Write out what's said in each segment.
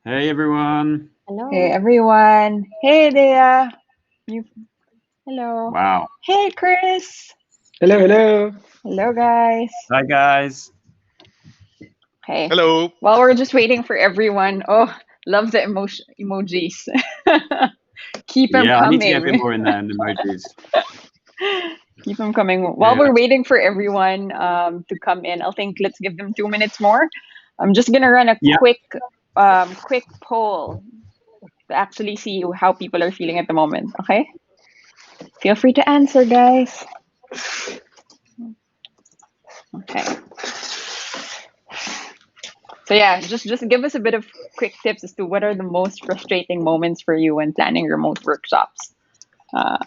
Hey everyone. Hey Hello. everyone. Hey Dea. You hello. Wow. Hey Chris. Hello, hello. Hello guys. Hi guys. Hey. Hello. While we're just waiting for everyone. Oh, love the emojis. Keep them Yeah, I need to get a bit coming. more in there in emojis. Keep them coming. While Yeah. we're waiting for everyone to come in, I think let's give them 2 minutes more. I'm just gonna run a Yeah. quick poll to actually see how people are feeling at the moment. Okay? Feel free to answer, guys. Okay. So yeah, just give us a bit of quick tips as to what are the most frustrating moments for you when planning remote workshops. Uh,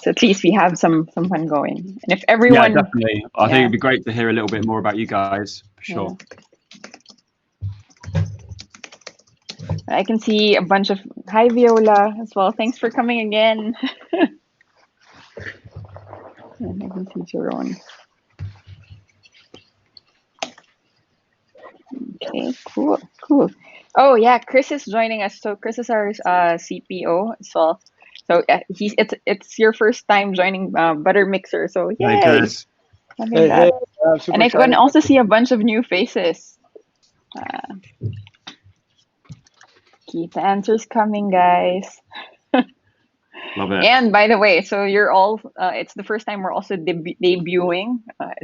so at least we have some fun going. And if Yeah, everyone, definitely. I think yeah, it'd be great to hear a little bit more about you guys, for yeah, sure. I can see a bunch of hi Viola as well. Thanks for coming again. And I can see Jerome. Okay, cool. Oh yeah, Chris is joining us. So Chris is our CPO as well. So it's your first time joining ButterMixer. So Hey yay, Chris. having Hey, hey. that. I'm And super I can excited. also see a bunch of new faces. Uh, keep the answers coming, guys. Love it. And by the way, so you're all, it's the first time we're also debuting,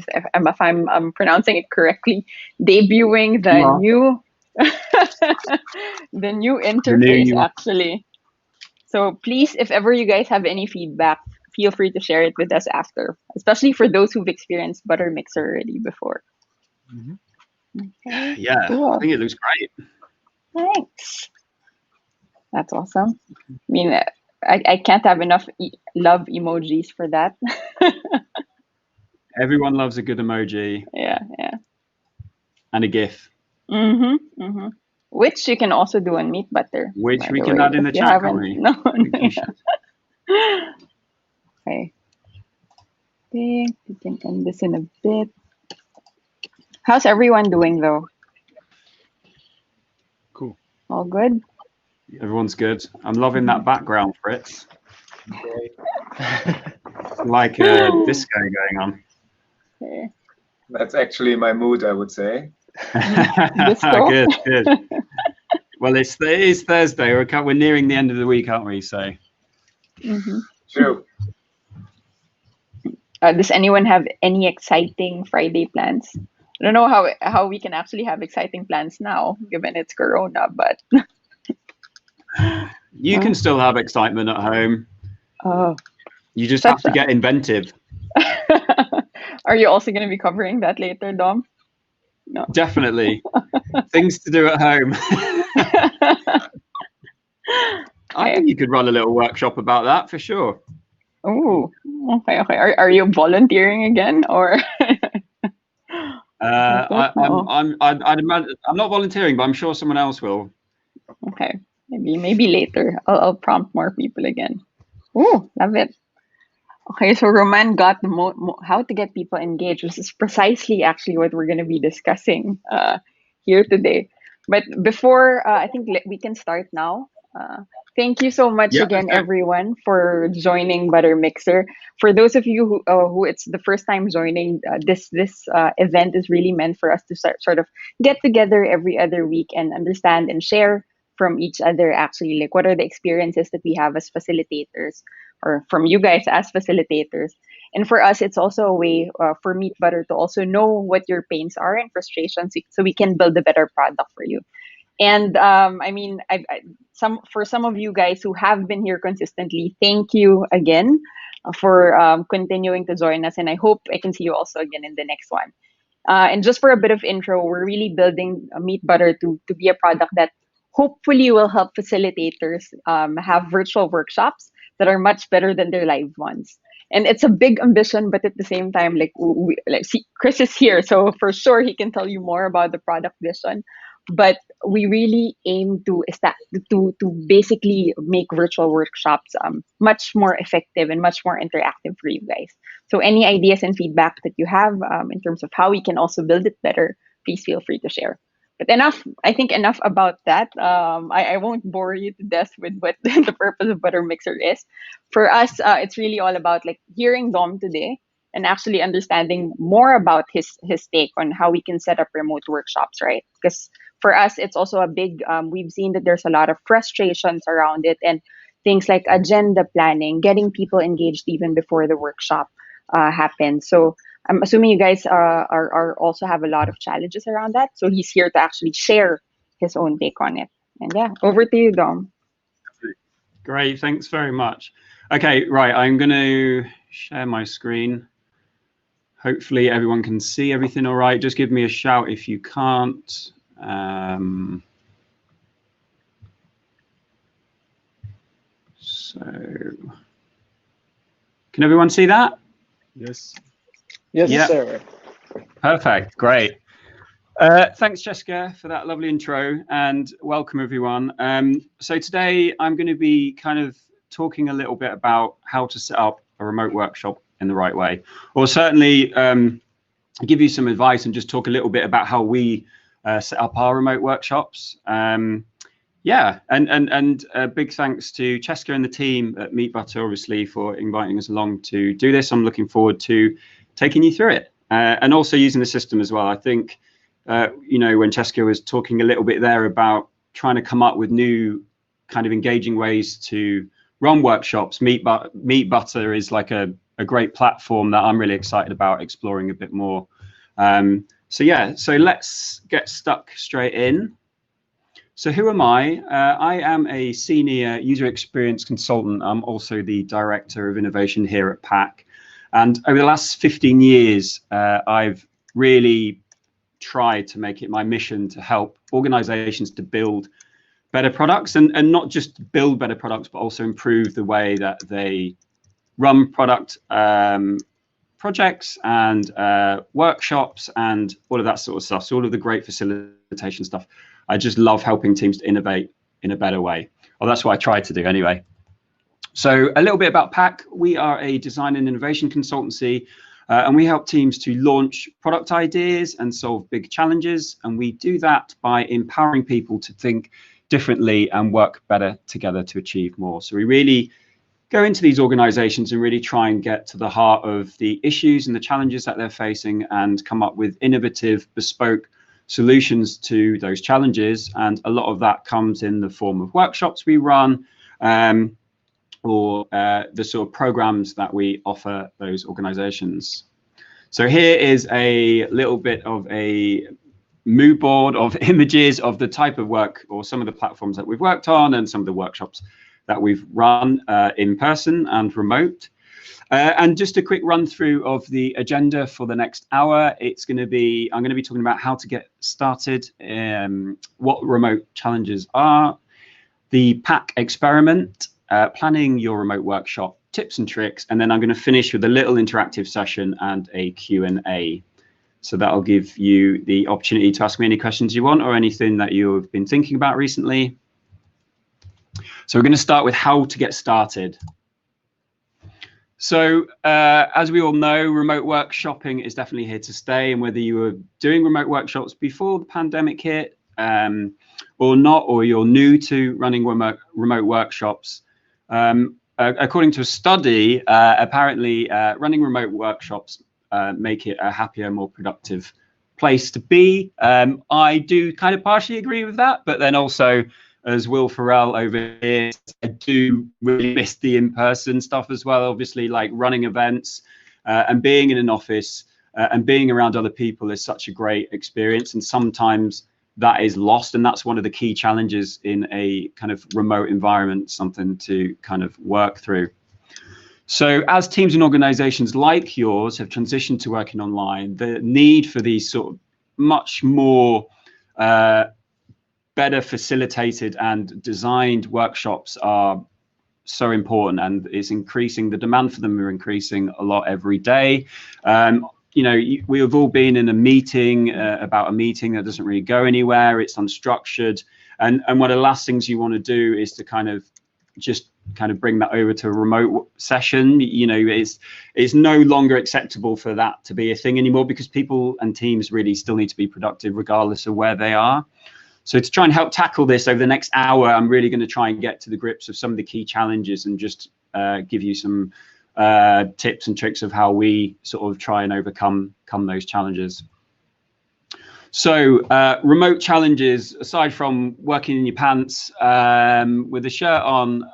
if I'm pronouncing it correctly, debuting You the are new, the new the new interface you are. actually. So please, if ever you guys have any feedback, feel free to share it with us after, especially for those who've experienced ButterMixer already before. Mhm. Okay, Yeah, I cool. think it looks great. Thanks. That's awesome. I mean, I can't have enough love emojis for that. Everyone loves a good emoji Yeah. and a GIF, Mm-hmm. Which you can also do on Meat Butter, which by we the can way, add in if the you chat, can't haven't we? I known. think we should. Okay, think we can end this in a bit. How's everyone doing though? Cool. All good? Everyone's good. I'm loving Mhm. that background, Fritz. Great. Like a disco going on. Okay. That's actually my mood, I would say. Disco? Good, good. Well, it's Thursday. We're nearing the end of the week, aren't we? So hmm True. Does anyone have any exciting Friday plans? I don't know how we can actually have exciting plans now, given it's Corona, but you can still have excitement at home. oh, You just have such to a. get inventive. Are you also going to be covering that later, Dom? No. Definitely. Things to do at home. I Okay. think you could run a little workshop about that for sure. Oh, okay. Are you volunteering again or? I don't know. I'm not volunteering, but I'm sure someone else will. Okay, maybe later. I'll prompt more people again. Oh, love it. Okay, so Roman got the how to get people engaged, which is precisely actually what we're going to be discussing here today. But before, I think we can start now. Thank you so much Yeah, again, okay. everyone, for joining ButterMixer. For those of you who it's the first time joining, this event is really meant for us to sort of get together every other week and understand and share from each other. Actually, like what are the experiences that we have as facilitators or from you guys as facilitators. And for us, it's also a way for Meat Butter to also know what your pains are and frustrations, so we can build a better product for you. And I mean, some of you guys who have been here consistently, thank you again for continuing to join us. And I hope I can see you also again in the next one. And just for a bit of intro, we're really building Meat Butter to be a product that hopefully will help facilitators have virtual workshops that are much better than their live ones. And it's a big ambition, but at the same time, see, Chris is here, so for sure he can tell you more about the product vision. But we really aim to basically make virtual workshops much more effective and much more interactive for you guys. So any ideas and feedback that you have in terms of how we can also build it better, please feel free to share. But enough, I think enough about that. I won't bore you to death with what the purpose of ButterMixer is. For us, it's really all about like hearing Dom today and actually understanding more about his take on how we can set up remote workshops, right? Because for us, it's also a big. We've seen that there's a lot of frustrations around it and things like agenda planning, getting people engaged even before the workshop happens. So I'm assuming you guys are also have a lot of challenges around that. So he's here to actually share his own take on it. And yeah, over to you, Dom. Great, thanks very much. Okay, right, I'm going to share my screen. Hopefully everyone can see everything all right. Just give me a shout if you can't. So, can everyone see that? Yes. Yes, Yeah. sir. Perfect, great. Thanks, Jessica, for that lovely intro, and welcome everyone. So today I'm going to be kind of talking a little bit about how to set up a remote workshop in the right way, or certainly give you some advice and just talk a little bit about how we set up our remote workshops. Yeah, and a big thanks to Jessica and the team at Meet Butter, obviously, for inviting us along to do this. I'm looking forward to taking you through it, and also using the system as well. I think, you know, when Jessica was talking a little bit there about trying to come up with new kind of engaging ways to run workshops, Meet Butter is like a great platform that I'm really excited about exploring a bit more. So yeah, so let's get stuck straight in. So who am I? I am a senior user experience consultant. I'm also the director of innovation here at PAC. And over the last 15 years, I've really tried to make it my mission to help organizations to build better products, and not just build better products, but also improve the way that they run product projects and workshops and all of that sort of stuff. So all of the great facilitation stuff. I just love helping teams to innovate in a better way. Well, that's what I try to do anyway. So a little bit about PAC. We are a design and innovation consultancy, and we help teams to launch product ideas and solve big challenges. And we do that by empowering people to think differently and work better together to achieve more. So we really go into these organizations and really try and get to the heart of the issues and the challenges that they're facing and come up with innovative, bespoke solutions to those challenges. And a lot of that comes in the form of workshops we run, or the sort of programs that we offer those organizations. So here is a little bit of a mood board of images of the type of work or some of the platforms that we've worked on and some of the workshops that we've run in person and remote. And just a quick run through of the agenda for the next hour. I'm going to be talking about how to get started, what remote challenges are, the PAC experiment, planning your remote workshop, tips and tricks, and then I'm going to finish with a little interactive session and a Q&A. So that'll give you the opportunity to ask me any questions you want or anything that you've been thinking about recently. So we're going to start with how to get started. So as we all know, remote workshopping is definitely here to stay, and whether you were doing remote workshops before the pandemic hit or not, or you're new to running remote workshops, according to a study, apparently running remote workshops make it a happier, more productive place to be. I do kind of partially agree with that, but then also, as Will Farrell over here, I do really miss the in-person stuff as well. Obviously, like running events and being in an office and being around other people is such a great experience. And sometimes that is lost. And that's one of the key challenges in a kind of remote environment, something to kind of work through. So as teams and organizations like yours have transitioned to working online, the need for these sort of much more better facilitated and designed workshops are so important, and it's increasing. The demand for them are increasing a lot every day. You know, we have all been in a meeting about a meeting that doesn't really go anywhere. It's unstructured, and one of the last things you want to do is to kind of just kind of bring that over to a remote session. You know, it's no longer acceptable for that to be a thing anymore, because people and teams really still need to be productive regardless of where they are. So to try and help tackle this over the next hour, I'm really going to try and get to the grips of some of the key challenges and just give you some tips and tricks of how we sort of try and overcome those challenges. So remote challenges, aside from working in your pants with a shirt on,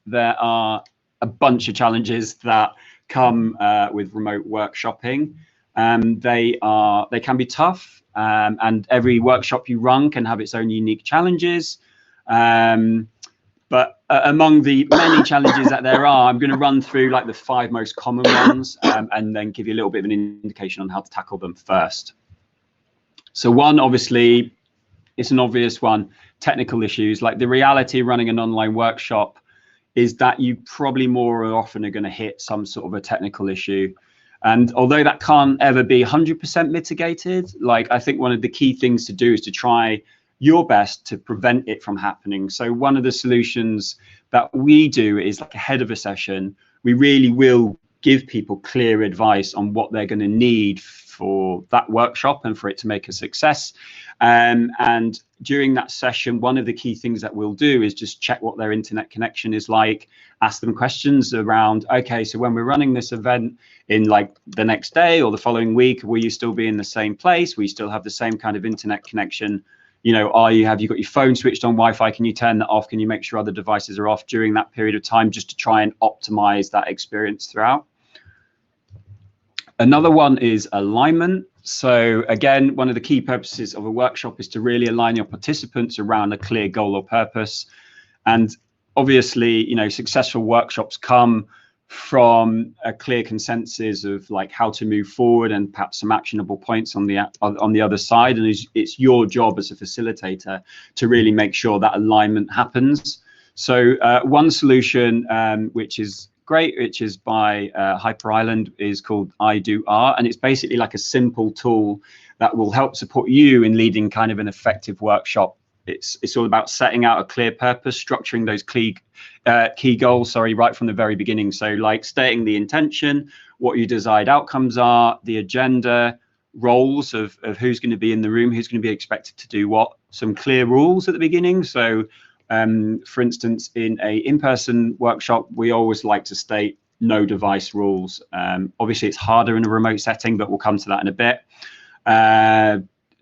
there are a bunch of challenges that come with remote workshopping. They can be tough, and every workshop you run can have its own unique challenges. But among the many challenges that there are, I'm going to run through like the 5 most common ones, and then give you a little bit of an indication on how to tackle them first. So one, obviously, it's an obvious one, technical issues. Like the reality of running an online workshop is that you probably more often are going to hit some sort of a technical issue. And although that can't ever be 100% mitigated, like I think one of the key things to do is to try your best to prevent it from happening. So one of the solutions that we do is, like ahead of a session, we really will give people clear advice on what they're going to need for that workshop and for it to make a success. And during that session, one of the key things that we'll do is just check what their internet connection is like, ask them questions around, okay, so when we're running this event in like the next day or the following week, will you still be in the same place? Will you still have the same kind of internet connection? You know, have you got your phone switched on Wi-Fi? Can you turn that off? Can you make sure other devices are off during that period of time, just to try and optimize that experience throughout? Another one is alignment. So again, one of the key purposes of a workshop is to really align your participants around a clear goal or purpose. And obviously, you know, successful workshops come from a clear consensus of like how to move forward and perhaps some actionable points on the other side. And it's your job as a facilitator to really make sure that alignment happens. So one solution, which is great, which is by Hyper Island, is called I Do R, and it's basically like a simple tool that will help support you in leading kind of an effective workshop. It's all about setting out a clear purpose, structuring those key goals, right from the very beginning. So like stating the intention, what your desired outcomes are, the agenda, roles of who's going to be in the room, who's going to be expected to do what, some clear rules at the beginning. So for instance, in a in-person workshop, we always like to state no device rules. Obviously, it's harder in a remote setting, but we'll come to that in a bit.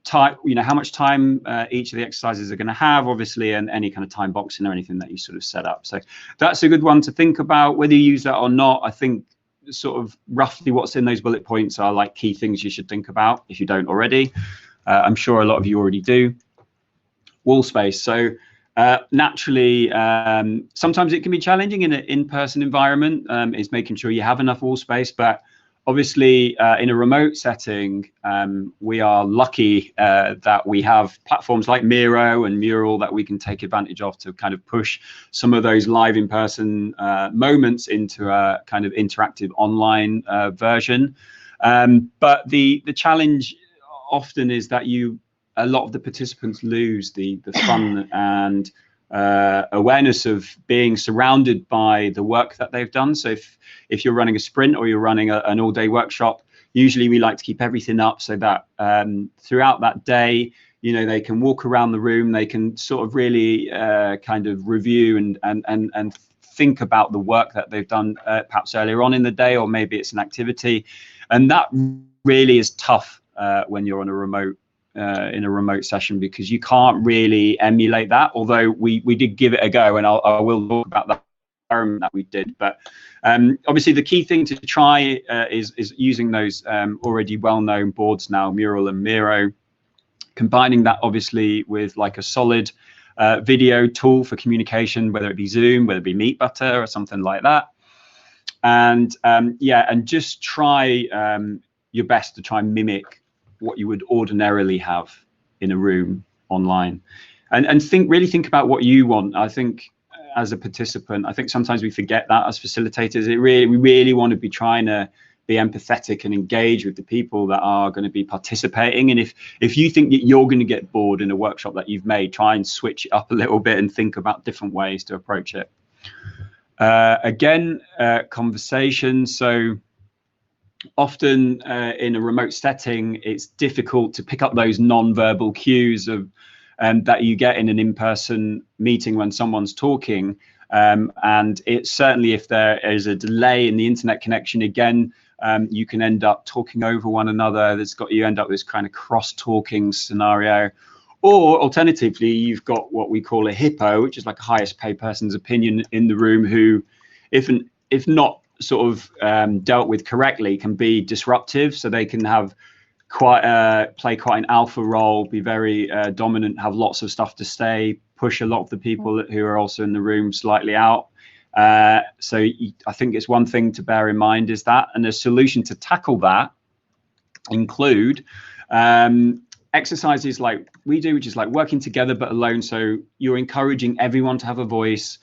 Time, you know, how much time each of the exercises are going to have, obviously, and any kind of time boxing or anything that you sort of set up. So that's a good one to think about, whether you use that or not. I think sort of roughly what's in those bullet points are like key things you should think about if you don't already. I'm sure a lot of you already do. Wall space. So naturally, sometimes it can be challenging in an in-person environment, is making sure you have enough wall space, but obviously in a remote setting, we are lucky that we have platforms like Miro and Mural that we can take advantage of to kind of push some of those live in-person moments into a kind of interactive online version. But the challenge often is that a lot of the participants lose the fun and awareness of being surrounded by the work that they've done. So if you're running a sprint or you're running an all-day workshop, usually we like to keep everything up so that throughout that day, you know, they can walk around the room, they can sort of really kind of review and think about the work that they've done perhaps earlier on in the day, or maybe it's an activity. And that really is tough when you're on a remote in a remote session, because you can't really emulate that, although we did give it a go, and I will talk about that experiment that we did. But obviously the key thing to try is using those already well-known boards now, Mural and Miro, combining that obviously with like a solid video tool for communication, whether it be Zoom, whether it be MeetButter or something like that. And yeah, and just try your best to try and mimic what you would ordinarily have in a room online, and really think about what you want. I think as a participant, I think sometimes we forget that as facilitators. We really want to be trying to be empathetic and engage with the people that are going to be participating. And if you think that you're going to get bored in a workshop that you've made, try and switch it up a little bit and think about different ways to approach it. Again, conversation. So often in a remote setting, it's difficult to pick up those non-verbal cues of that you get in an in-person meeting when someone's talking. And it's certainly, if there is a delay in the internet connection, again, you can end up talking over one another. You end up with this kind of cross-talking scenario. Or alternatively, you've got what we call a hippo, which is like a highest paid person's opinion in the room, who, if not sort of dealt with correctly, can be disruptive. So they can have play quite an alpha role, be very dominant, have lots of stuff to say, push a lot of the people who are also in the room slightly out. So I think it's one thing to bear in mind is that, and a solution to tackle that include exercises like we do, which is like working together but alone. So you're encouraging everyone to have a voice.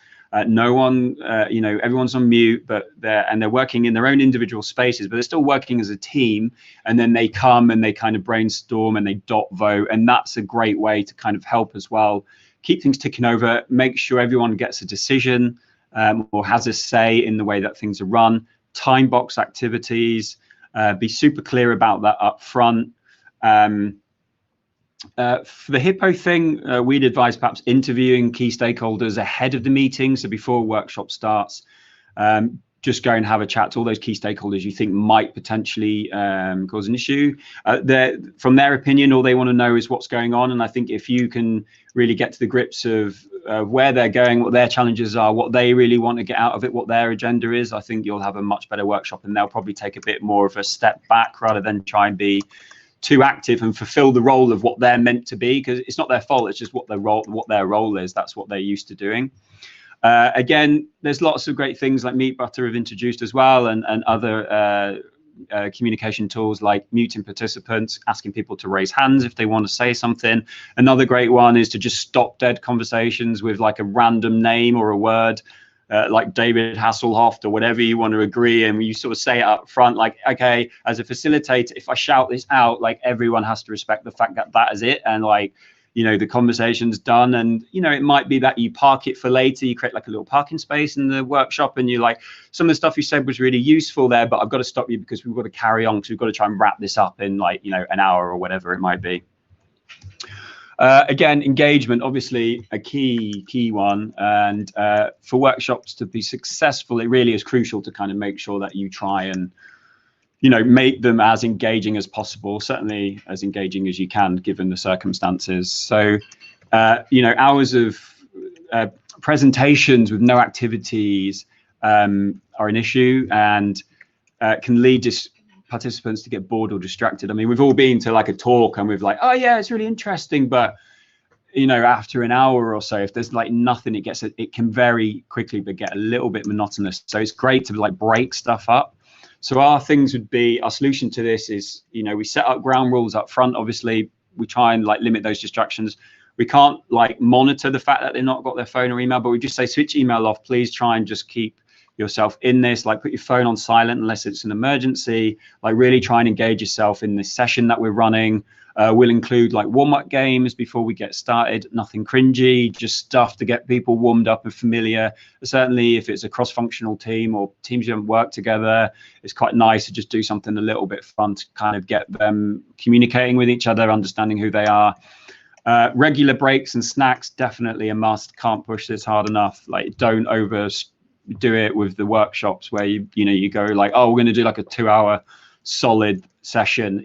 No one, everyone's on mute, but they're working in their own individual spaces, but they're still working as a team. And then they come and they kind of brainstorm and they dot vote. And that's a great way to kind of help as well. Keep things ticking over, make sure everyone gets a decision or has a say in the way that things are run. Time box activities, be super clear about that up front. For the hippo thing, we'd advise perhaps interviewing key stakeholders ahead of the meeting. So before a workshop starts, just go and have a chat to all those key stakeholders you think might potentially cause an issue. From their opinion, all they want to know is what's going on. And I think if you can really get to the grips of where they're going, what their challenges are, what they really want to get out of it, what their agenda is, I think you'll have a much better workshop, and they'll probably take a bit more of a step back rather than try and be too active and fulfill the role of what they're meant to be, because it's not their fault, it's just what their role is. That's what they're used to doing. Again, there's lots of great things like Meet Butter have introduced as well, and other communication tools like muting participants, asking people to raise hands if they want to say something. Another great one is to just stop dead conversations with like a random name or a word. Like David Hasselhoff or whatever you want to agree, and you sort of say it up front, like, okay, as a facilitator, if I shout this out, like everyone has to respect the fact that that is it, and like, the conversation's done. And it might be that you park it for later, you create like a little parking space in the workshop, and you're like, some of the stuff you said was really useful there, but I've got to stop you because we've got to carry on, because we've got to try and wrap this up in like an hour or whatever it might be. Again, engagement, obviously a key one, and for workshops to be successful, it really is crucial to kind of make sure that you try and make them as engaging as possible, certainly as engaging as you can given the circumstances. So hours of presentations with no activities are an issue, and can lead participants to get bored or distracted. I mean, we've all been to like a talk and we've like, oh yeah, it's really interesting, but after an hour or so, if there's like nothing, it can very quickly but get a little bit monotonous. So it's great to like break stuff up. So our solution to this is, we set up ground rules up front. Obviously we try and like limit those distractions. We can't like monitor the fact that they've not got their phone or email, but we just say switch email off. Please try and just keep yourself in this, like put your phone on silent unless it's an emergency, like really try and engage yourself in this session that we're running. We'll include like warm-up games before we get started, nothing cringy, just stuff to get people warmed up and familiar. Certainly if it's a cross-functional team or teams you haven't worked together, it's quite nice to just do something a little bit fun to kind of get them communicating with each other, understanding who they are. Regular breaks and snacks, definitely a must. Can't push this hard enough. Like don't overdo it with the workshops where you go like, oh, we're going to do like a 2-hour solid session.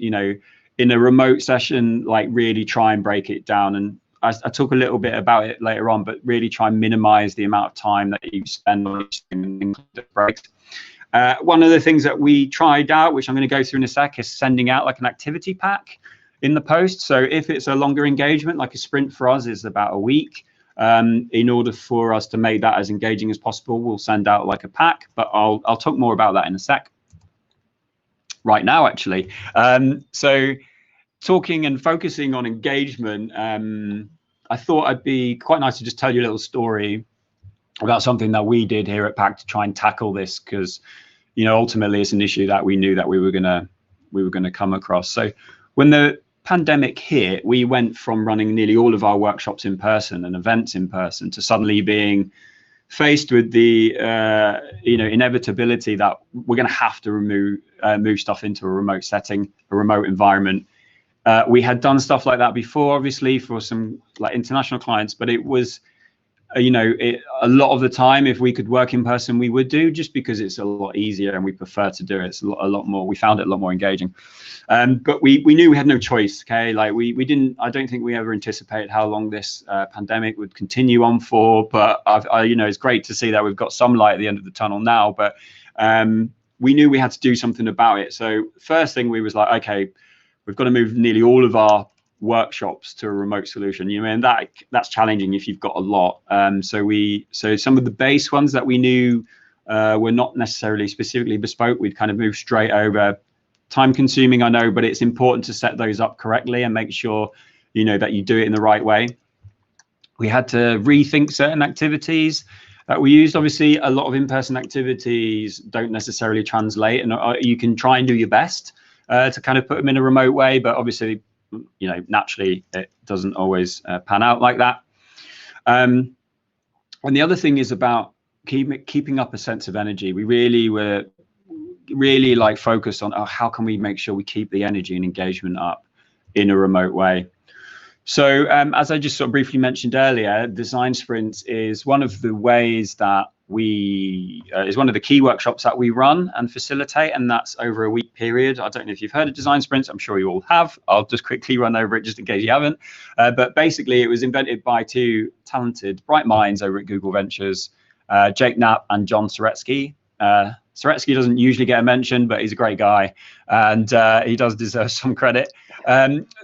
In a remote session, like really try and break it down. And I talk a little bit about it later on, but really try and minimize the amount of time that you spend on each thing and include breaks. One of the things that we tried out, which I'm going to go through in a sec, is sending out like an activity pack in the post. So if it's a longer engagement, like a sprint for us is about a week. In order for us to make that as engaging as possible, we'll send out like a pack, but I'll talk more about that in a sec. Right now, actually. So talking and focusing on engagement, I thought it'd be quite nice to just tell you a little story about something that we did here at PAC to try and tackle this, because ultimately it's an issue that we knew that we were gonna come across. So when the pandemic hit, we went from running nearly all of our workshops in person and events in person to suddenly being faced with the inevitability that we're going to have to move stuff into a remote setting, a remote environment. We had done stuff like that before, obviously, for some like international clients, but it was, a lot of the time, if we could work in person, we would do, just because it's a lot easier and we prefer to do it. It's a lot more. We found it a lot more engaging. But we knew we had no choice. Okay, like we didn't. I don't think we ever anticipated how long this pandemic would continue on for. But it's great to see that we've got some light at the end of the tunnel now. But we knew we had to do something about it. So first thing, we was like, okay, we've got to move nearly all of our workshops to a remote solution. And that's challenging if you've got a lot. So some of the base ones that we knew were not necessarily specifically bespoke, we'd kind of move straight over. Time consuming, I know, but it's important to set those up correctly and make sure that you do it in the right way. We had to rethink certain activities that we used. Obviously, a lot of in-person activities don't necessarily translate, and you can try and do your best to kind of put them in a remote way, but obviously, naturally it doesn't always pan out like that. And the other thing is about keeping up a sense of energy. We really were like focused on how can we make sure we keep the energy and engagement up in a remote way. So as I just sort of briefly mentioned earlier, design sprints is one of the ways that is one of the key workshops that we run and facilitate, and that's over a week period. I don't know if you've heard of design sprints. I'm sure you all have. I'll just quickly run over it just in case you haven't. But basically, it was invented by two talented, bright minds over at Google Ventures, Jake Knapp and John Soretsky. Soretsky doesn't usually get a mention, but he's a great guy, and he does deserve some credit.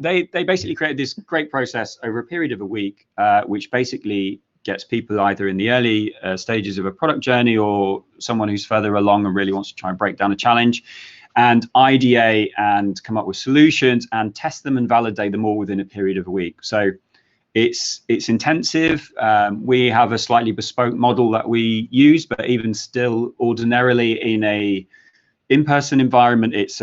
They basically created this great process over a period of a week, which basically gets people either in the early stages of a product journey or someone who's further along and really wants to try and break down a challenge, and ideate and come up with solutions and test them and validate them all within a period of a week. So it's intensive. We have a slightly bespoke model that we use, but even still, ordinarily in a in-person environment, it's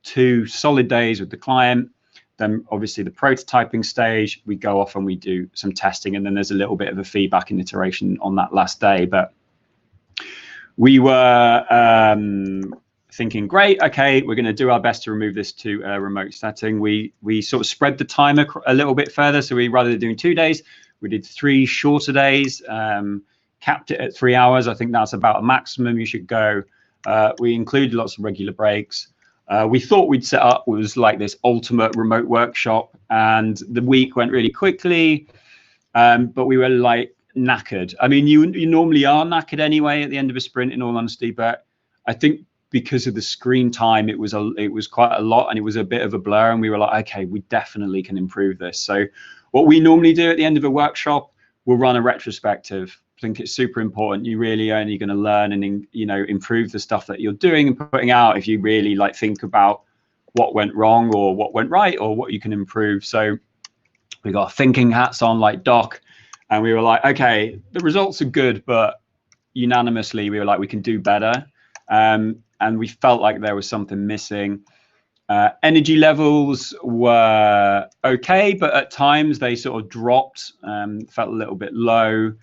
2 solid days with the client. Then obviously the prototyping stage, we go off and we do some testing, and then there's a little bit of a feedback and iteration on that last day. But we were thinking, great, okay, we're going to do our best to remove this to a remote setting. We sort of spread the time a little bit further. So rather than doing 2 days, we did 3 shorter days, capped it at 3 hours. I think that's about a maximum you should go. We included lots of regular breaks. We thought we'd set up was like this ultimate remote workshop, and the week went really quickly, but we were like knackered. I mean, you normally are knackered anyway at the end of a sprint, in all honesty, but I think because of the screen time, it was quite a lot, and it was a bit of a blur, and we were like, okay, we definitely can improve this. So what we normally do at the end of a workshop, we'll run a retrospective. I think it's super important. You're really only going to learn and improve the stuff that you're doing and putting out if you really like think about what went wrong or what went right or what you can improve. So we got thinking hats on like Doc, and we were like, okay, the results are good, but unanimously we were like, we can do better. And we felt like there was something missing. Energy levels were okay, but at times they sort of dropped, felt a little bit low.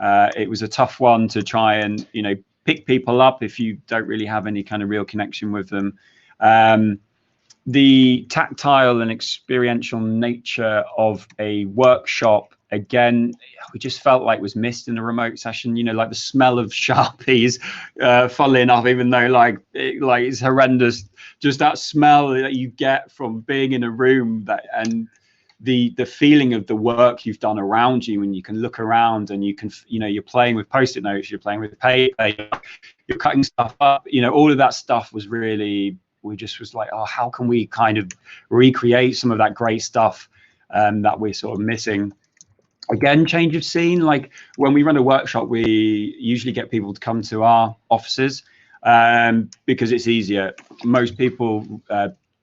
It was a tough one to try and pick people up if you don't really have any kind of real connection with them. The tactile and experiential nature of a workshop, again, we just felt like was missed in a remote session. Like the smell of Sharpies, funnily enough, even though it's horrendous, just that smell that you get from being in a room, and the feeling of the work you've done around you, and you can look around and you can, you're playing with post-it notes, you're playing with paper, you're cutting stuff up, all of that stuff was really, we just was like, oh, how can we kind of recreate some of that great stuff that we're sort of missing? Again, change of scene. Like when we run a workshop, we usually get people to come to our offices because it's easier. Most people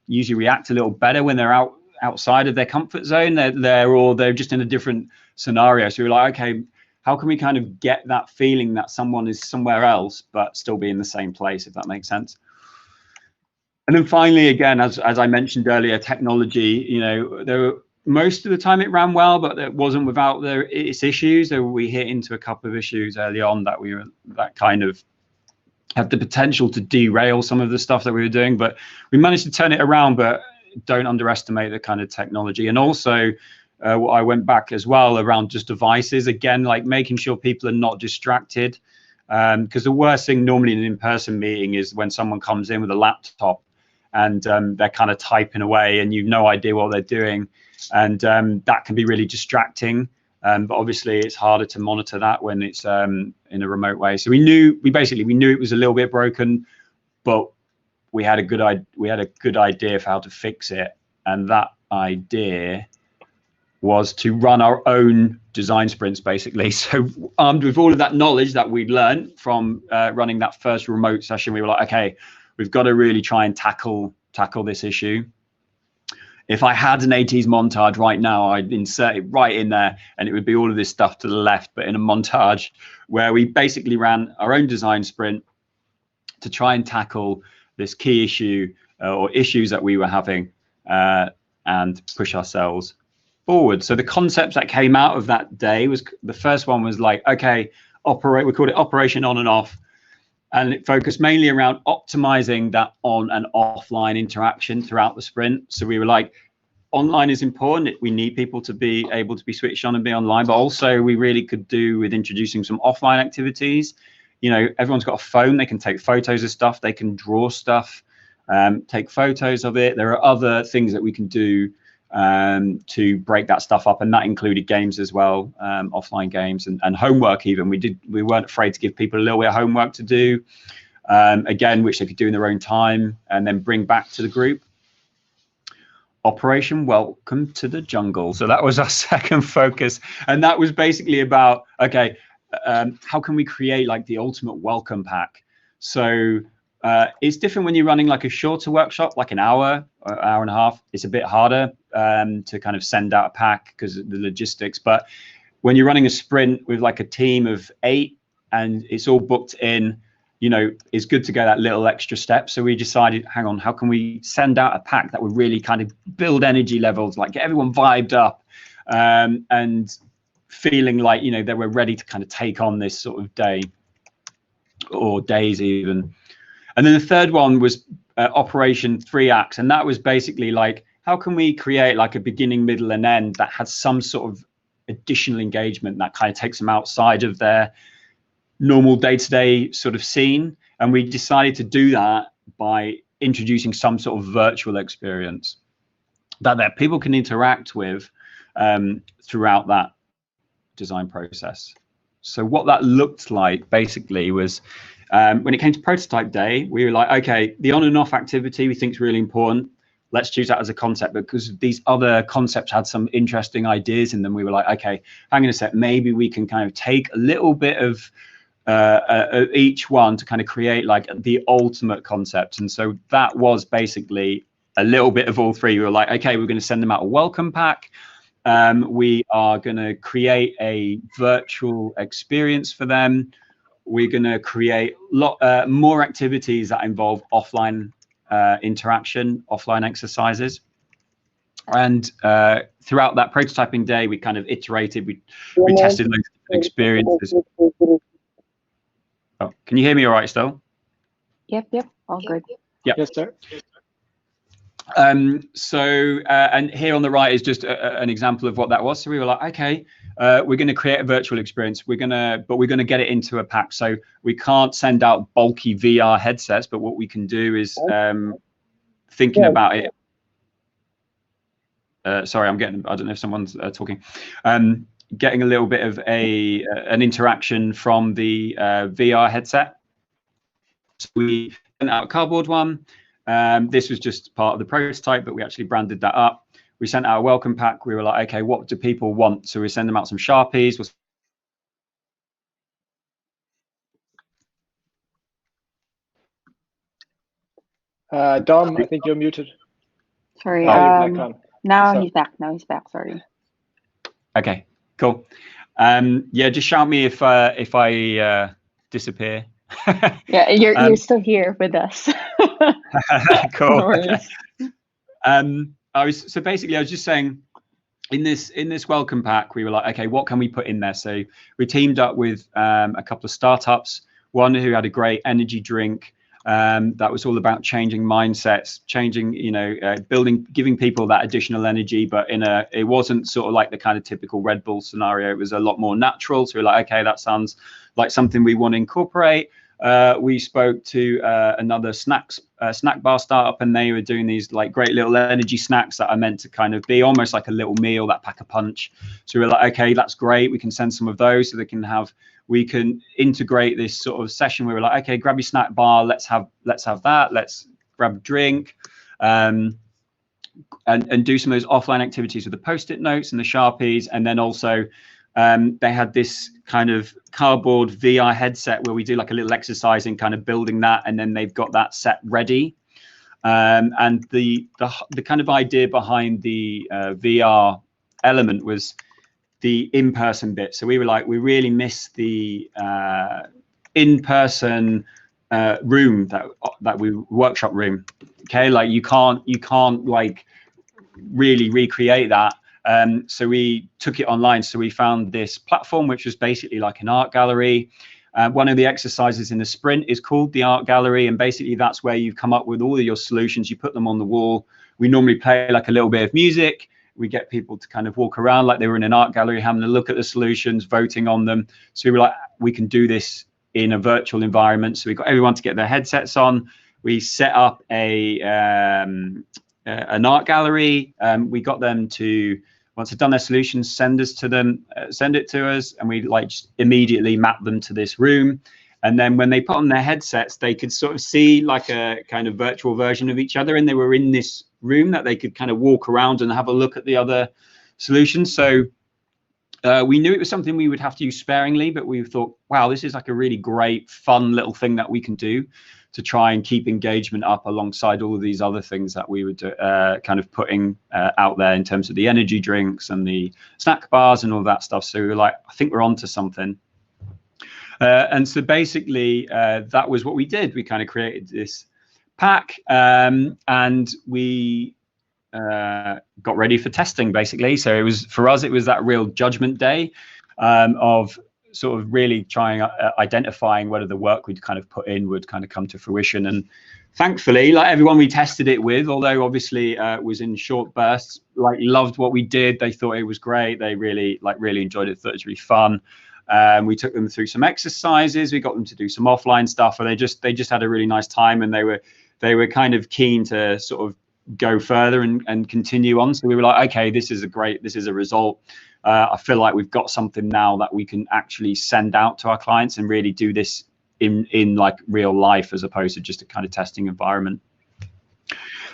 usually react a little better when they're outside of their comfort zone. They're just in a different scenario. So we're like, okay, how can we kind of get that feeling that someone is somewhere else but still be in the same place, if that makes sense? And then finally, again, as I mentioned earlier, technology, most of the time it ran well, but it wasn't without its issues. We hit into a couple of issues early on that kind of had the potential to derail some of the stuff that we were doing, but we managed to turn it around. But don't underestimate the kind of technology. And also I went back as well around just devices, again, like making sure people are not distracted. Because the worst thing normally in an in-person meeting is when someone comes in with a laptop and they're kind of typing away and you've no idea what they're doing. And that can be really distracting. But obviously it's harder to monitor that when it's in a remote way. So we knew it was a little bit broken, but we had a good idea for how to fix it. And that idea was to run our own design sprints, basically. So armed with all of that knowledge that we'd learned from running that first remote session, we were like, okay, we've got to really try and tackle this issue. If I had an 80s montage right now, I'd insert it right in there and it would be all of this stuff to the left, but in a montage where we basically ran our own design sprint to try and tackle this key issue or issues that we were having and push ourselves forward. So the concepts that came out of that day was, the first one was like, okay, we called it Operation On and Off. And it focused mainly around optimizing that on and offline interaction throughout the sprint. So we were like, online is important. We need people to be able to be switched on and be online, but also we really could do with introducing some offline activities. You know, everyone's got a phone. They can take photos of stuff. They can draw stuff, take photos of it. There are other things that we can do to break that stuff up, and that included games as well, offline games and homework. Even we weren't afraid to give people a little bit of homework to do, again, which they could do in their own time and then bring back to the group. Operation Welcome to the Jungle. So that was our second focus, and that was basically about, okay, how can we create like the ultimate welcome pack? So it's different when you're running like a shorter workshop, like an hour or hour and a half. It's a bit harder to kind of send out a pack because of the logistics. But when you're running a sprint with like a team of 8 and it's all booked in, you know, it's good to go that little extra step. So we decided, hang on, how can we send out a pack that would really kind of build energy levels, like get everyone vibed up and feeling like, you know, they were ready to kind of take on this sort of day or days even. And then the third one was Operation 3 Acts. And that was basically like, how can we create like a beginning, middle and end that has some sort of additional engagement that kind of takes them outside of their normal day-to-day sort of scene? And we decided to do that by introducing some sort of virtual experience that people can interact with throughout that design process. So what that looked like basically was, when it came to prototype day, we were like, okay, the on and off activity we think is really important. Let's choose that as a concept, because these other concepts had some interesting ideas in them. We were like, okay, hang on a sec, maybe we can kind of take a little bit of each one to kind of create like the ultimate concept. And so that was basically a little bit of all three. We were like, okay, we're going to send them out a welcome pack. We are going to create a virtual experience for them. We're going to create more activities that involve offline interaction, offline exercises. And throughout that prototyping day, we kind of iterated, we tested those experiences. Oh, can you hear me all right still? Yep, all good. Yep. Yes, sir. And here on the right is just an example of what that was. So we were like, okay, we're going to create a virtual experience. But we're going to get it into a pack. So we can't send out bulky VR headsets, but what we can do is thinking about it. Sorry, I don't know if someone's talking. Getting a little bit of an interaction from the VR headset. So we sent out a cardboard one. This was just part of the prototype, but we actually branded that up. We sent out a welcome pack. We were like, okay, what do people want? So we send them out some Sharpies. Dom, I think you're muted. Sorry. Now he's back. Sorry. Okay, cool. Yeah, just shout me if I disappear. Yeah, you're still here with us. Cool. No worries. I was just saying, in this welcome pack, we were like, okay, what can we put in there? So we teamed up with a couple of startups, one who had a great energy drink that was all about changing mindsets, changing, giving people that additional energy, but it wasn't sort of like the kind of typical Red Bull scenario. It was a lot more natural. So we're like, okay, that sounds like something we want to incorporate. We spoke to another snack bar startup, and they were doing these like great little energy snacks that are meant to kind of be almost like a little meal that pack a punch. So we were like, okay, that's great. We can send some of those so we can integrate this sort of session where we're like, okay, grab your snack bar. Let's have that. Let's grab a drink. And do some of those offline activities with the Post-it notes and the Sharpies, and then also they had this kind of cardboard VR headset where we do like a little exercise in kind of building that, and then they've got that set ready. And the kind of idea behind the VR element was the in-person bit. So we were like, we really miss the in-person room that we workshop room. Okay, like you can't like really recreate that. So we took it online. So we found this platform, which was basically like an art gallery. One of the exercises in the sprint is called the art gallery. And basically that's where you come up with all of your solutions. You put them on the wall. We normally play like a little bit of music. We get people to kind of walk around like they were in an art gallery, having a look at the solutions, voting on them. So we were like, we can do this in a virtual environment. So we got everyone to get their headsets on. We set up an art gallery. We got them to, once they've done their solutions, send it to us, and we like just immediately map them to this room. And then when they put on their headsets, they could sort of see like a kind of virtual version of each other, and they were in this room that they could kind of walk around and have a look at the other solutions. So we knew it was something we would have to use sparingly, but we thought, wow, this is like a really great, fun little thing that we can do to try and keep engagement up alongside all of these other things that we were kind of putting out there in terms of the energy drinks and the snack bars and all that stuff. So we were like, I think we're onto something. And so basically, that was what we did. We kind of created this pack, and we got ready for testing, basically. So it was, for us, it was that real judgment day of sort of really trying identifying whether the work we'd kind of put in would kind of come to fruition. And thankfully, like everyone we tested it with, although obviously was in short bursts, like loved what we did. They thought it was great. They really enjoyed it. Thought it was really fun. We took them through some exercises. We got them to do some offline stuff, and they just had a really nice time, and they were kind of keen to sort of go further and continue on. So we were like, okay, this is a result. I feel like we've got something now that we can actually send out to our clients and really do this in like real life, as opposed to just a kind of testing environment.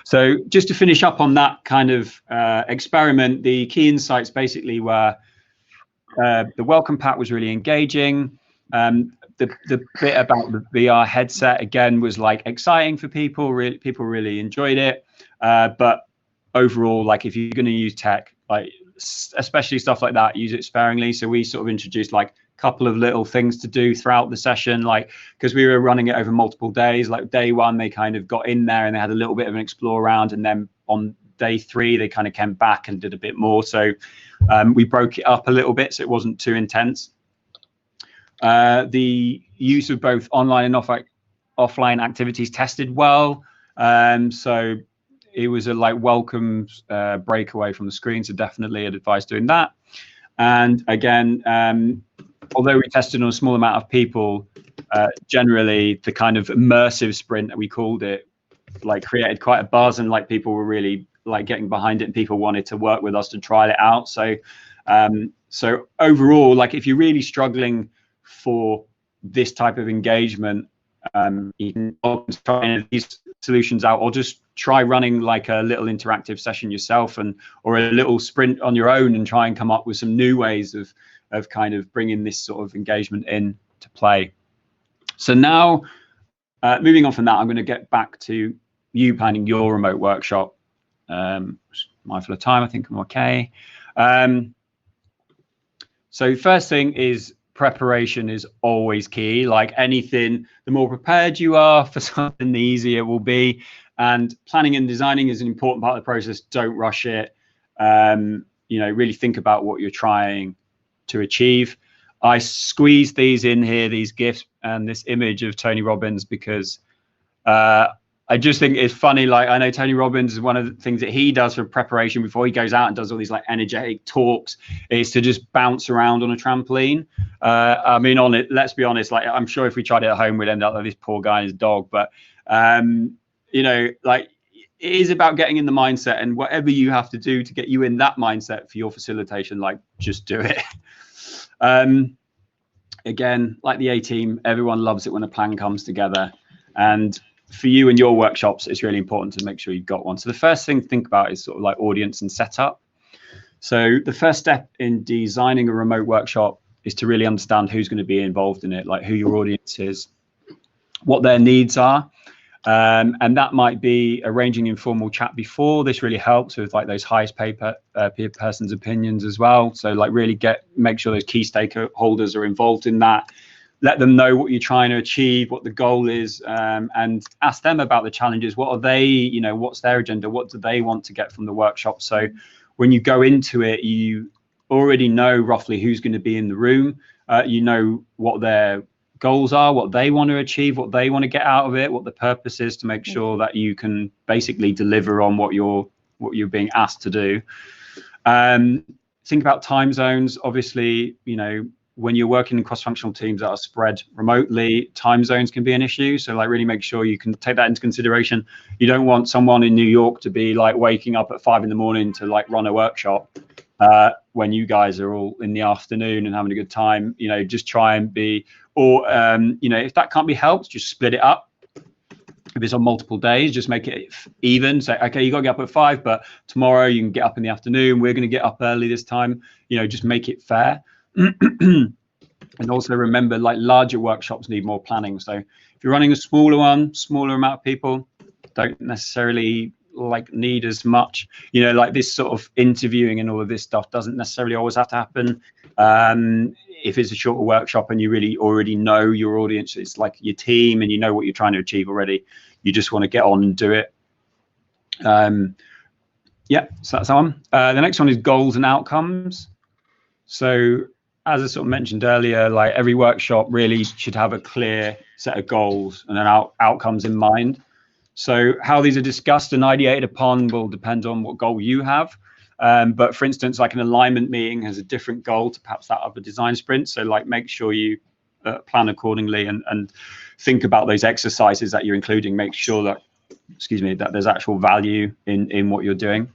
So just to finish up on that kind of experiment, the key insights basically were the welcome pack was really engaging. The bit about the VR headset again was like exciting for people. People really enjoyed it. But overall, like if you're going to use tech, like especially stuff like that, use it sparingly. So we sort of introduced like a couple of little things to do throughout the session, like because we were running it over multiple days. Like day one, they kind of got in there and they had a little bit of an explore around, and then on day 3 they kind of came back and did a bit more. So we broke it up a little bit so it wasn't too intense. The use of both online and offline activities tested well. So it was a like welcome break away from the screen. So definitely I'd advise doing that. And again, although we tested on a small amount of people, generally the kind of immersive sprint that we called it, like created quite a buzz, and like people were really like getting behind it, and people wanted to work with us to try it out. So so overall, like if you're really struggling for this type of engagement, you can try any of these solutions out, or just try running like a little interactive session yourself, or a little sprint on your own, and try and come up with some new ways of kind of bringing this sort of engagement in to play. So now, moving on from that, I'm going to get back to you planning your remote workshop. Mindful of time, I think I'm okay. So first thing is preparation is always key. Like anything, the more prepared you are for something, the easier it will be. And planning and designing is an important part of the process. Don't rush it. really think about what you're trying to achieve. I squeezed these in here, these GIFs and this image of Tony Robbins, because I just think it's funny. Like, I know Tony Robbins, is one of the things that he does for preparation before he goes out and does all these like energetic talks is to just bounce around on a trampoline. I mean, on it, let's be honest, like, I'm sure if we tried it at home, we'd end up like this poor guy and his dog. But, like, it is about getting in the mindset, and whatever you have to do to get you in that mindset for your facilitation, like, just do it. Again, like the A-team, everyone loves it when a plan comes together. And for you and your workshops, it's really important to make sure you've got one. So the first thing to think about is sort of like audience and setup. So the first step in designing a remote workshop is to really understand who's going to be involved in it, like who your audience is, what their needs are. And that might be arranging informal chat before. This really helps with like those highest paid person's opinions as well. So like really make sure those key stakeholders are involved in that. Let them know what you're trying to achieve, what the goal is, and ask them about the challenges. What are they, what's their agenda? What do they want to get from the workshop? So when you go into it, you already know roughly who's going to be in the room. You know what their goals are, what they want to achieve, what they want to get out of it, what the purpose is, to make sure that you can basically deliver on what you're being asked to do. Think about time zones. Obviously, when you're working in cross-functional teams that are spread remotely, time zones can be an issue. So like really make sure you can take that into consideration. You don't want someone in New York to be like waking up at 5 a.m. to like run a workshop when you guys are all in the afternoon and having a good time. Just try and be, or if that can't be helped, just split it up. If it's on multiple days, just make it even. Say, okay, you got to get up at 5, but tomorrow you can get up in the afternoon. We're going to get up early this time. Just make it fair. And also remember, like, larger workshops need more planning. So if you're running a smaller amount of people, don't necessarily like need as much, like this sort of interviewing and all of this stuff doesn't necessarily always have to happen. If it's a shorter workshop and you really already know your audience, it's like your team and you know what you're trying to achieve already, you just want to get on and do it. Yeah, so that's one. The next one is goals and outcomes. So as I sort of mentioned earlier, like every workshop really should have a clear set of goals and then outcomes in mind. So how these are discussed and ideated upon will depend on what goal you have. But for instance, like an alignment meeting has a different goal to perhaps that of a design sprint. So like make sure you plan accordingly and think about those exercises that you're including. Make sure that, that there's actual value in what you're doing.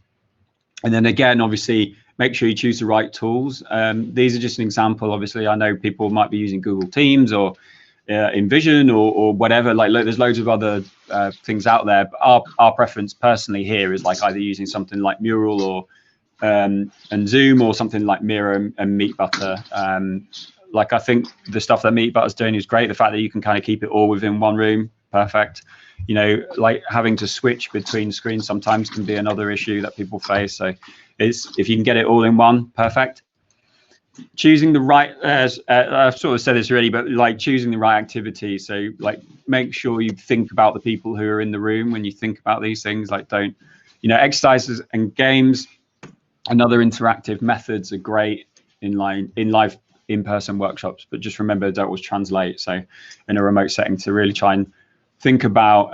And then again, obviously, make sure you choose the right tools. These are just an example. Obviously, I know people might be using Google Teams or InVision or whatever. Like, there's loads of other things out there. But our preference personally here is like either using something like Mural or and Zoom, or something like Miro and MeetButter. Like, I think the stuff that MeetButter's doing is great. The fact that you can kind of keep it all within one room, perfect. Like having to switch between screens sometimes can be another issue that people face. So if you can get it all in one, perfect. Choosing the right, I've sort of said this already, but like choosing the right activity. So like make sure you think about the people who are in the room when you think about these things. Like don't, exercises and games and other interactive methods are great in live in-person workshops, but just remember, don't always translate. So in a remote setting, to really try and think about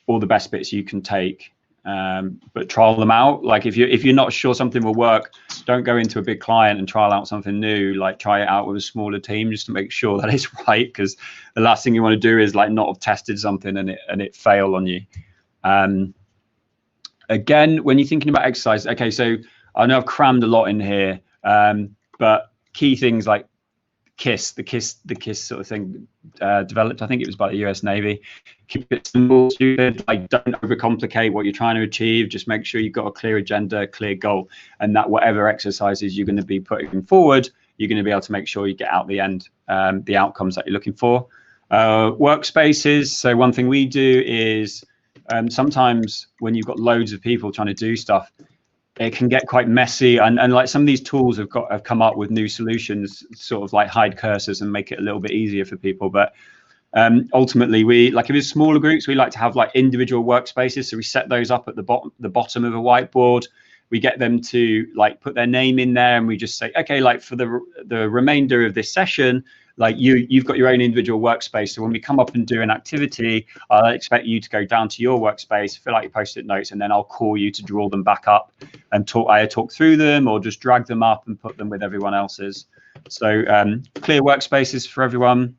all the best bits you can take, but trial them out. Like if you're not sure something will work, don't go into a big client and trial out something new. Like try it out with a smaller team just to make sure that it's right, because the last thing you want to do is like not have tested something and it fail on you. Again, when you're thinking about exercise, okay, so I know I've crammed a lot in here, but key things like the KISS sort of thing developed, I think it was by the US Navy. Keep it simple, stupid, like don't overcomplicate what you're trying to achieve. Just make sure you've got a clear agenda, clear goal, and that whatever exercises you're going to be putting forward, you're going to be able to make sure you get out the end, the outcomes that you're looking for. Workspaces. So one thing we do is sometimes when you've got loads of people trying to do stuff, it can get quite messy, and like some of these tools have come up with new solutions, sort of like hide cursors and make it a little bit easier for people. But ultimately, we like, if it's smaller groups, we like to have like individual workspaces. So we set those up at the bottom of a whiteboard. we get them to like put their name in there, and we just say, okay, like for the remainder of this session, like you've got your own individual workspace. So when we come up and do an activity, I'll expect you to go down to your workspace, fill out your post-it notes, and then I'll call you to draw them back up and talk through them, or just drag them up and put them with everyone else's. So clear workspaces for everyone,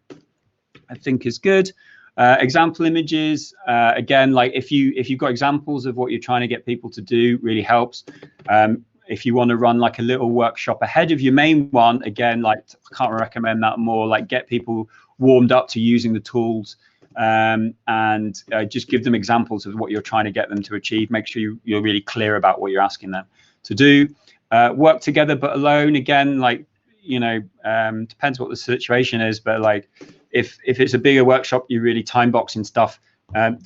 I think, is good. Example images, again, like if you've got examples of what you're trying to get people to do, really helps. If you want to run like a little workshop ahead of your main one, again, like I can't recommend that more. Like get people warmed up to using the tools, and just give them examples of what you're trying to get them to achieve. Make sure you're really clear about what you're asking them to do. Work together but alone, again, like, you know, depends what the situation is, but like if it's a bigger workshop, you're really time boxing stuff.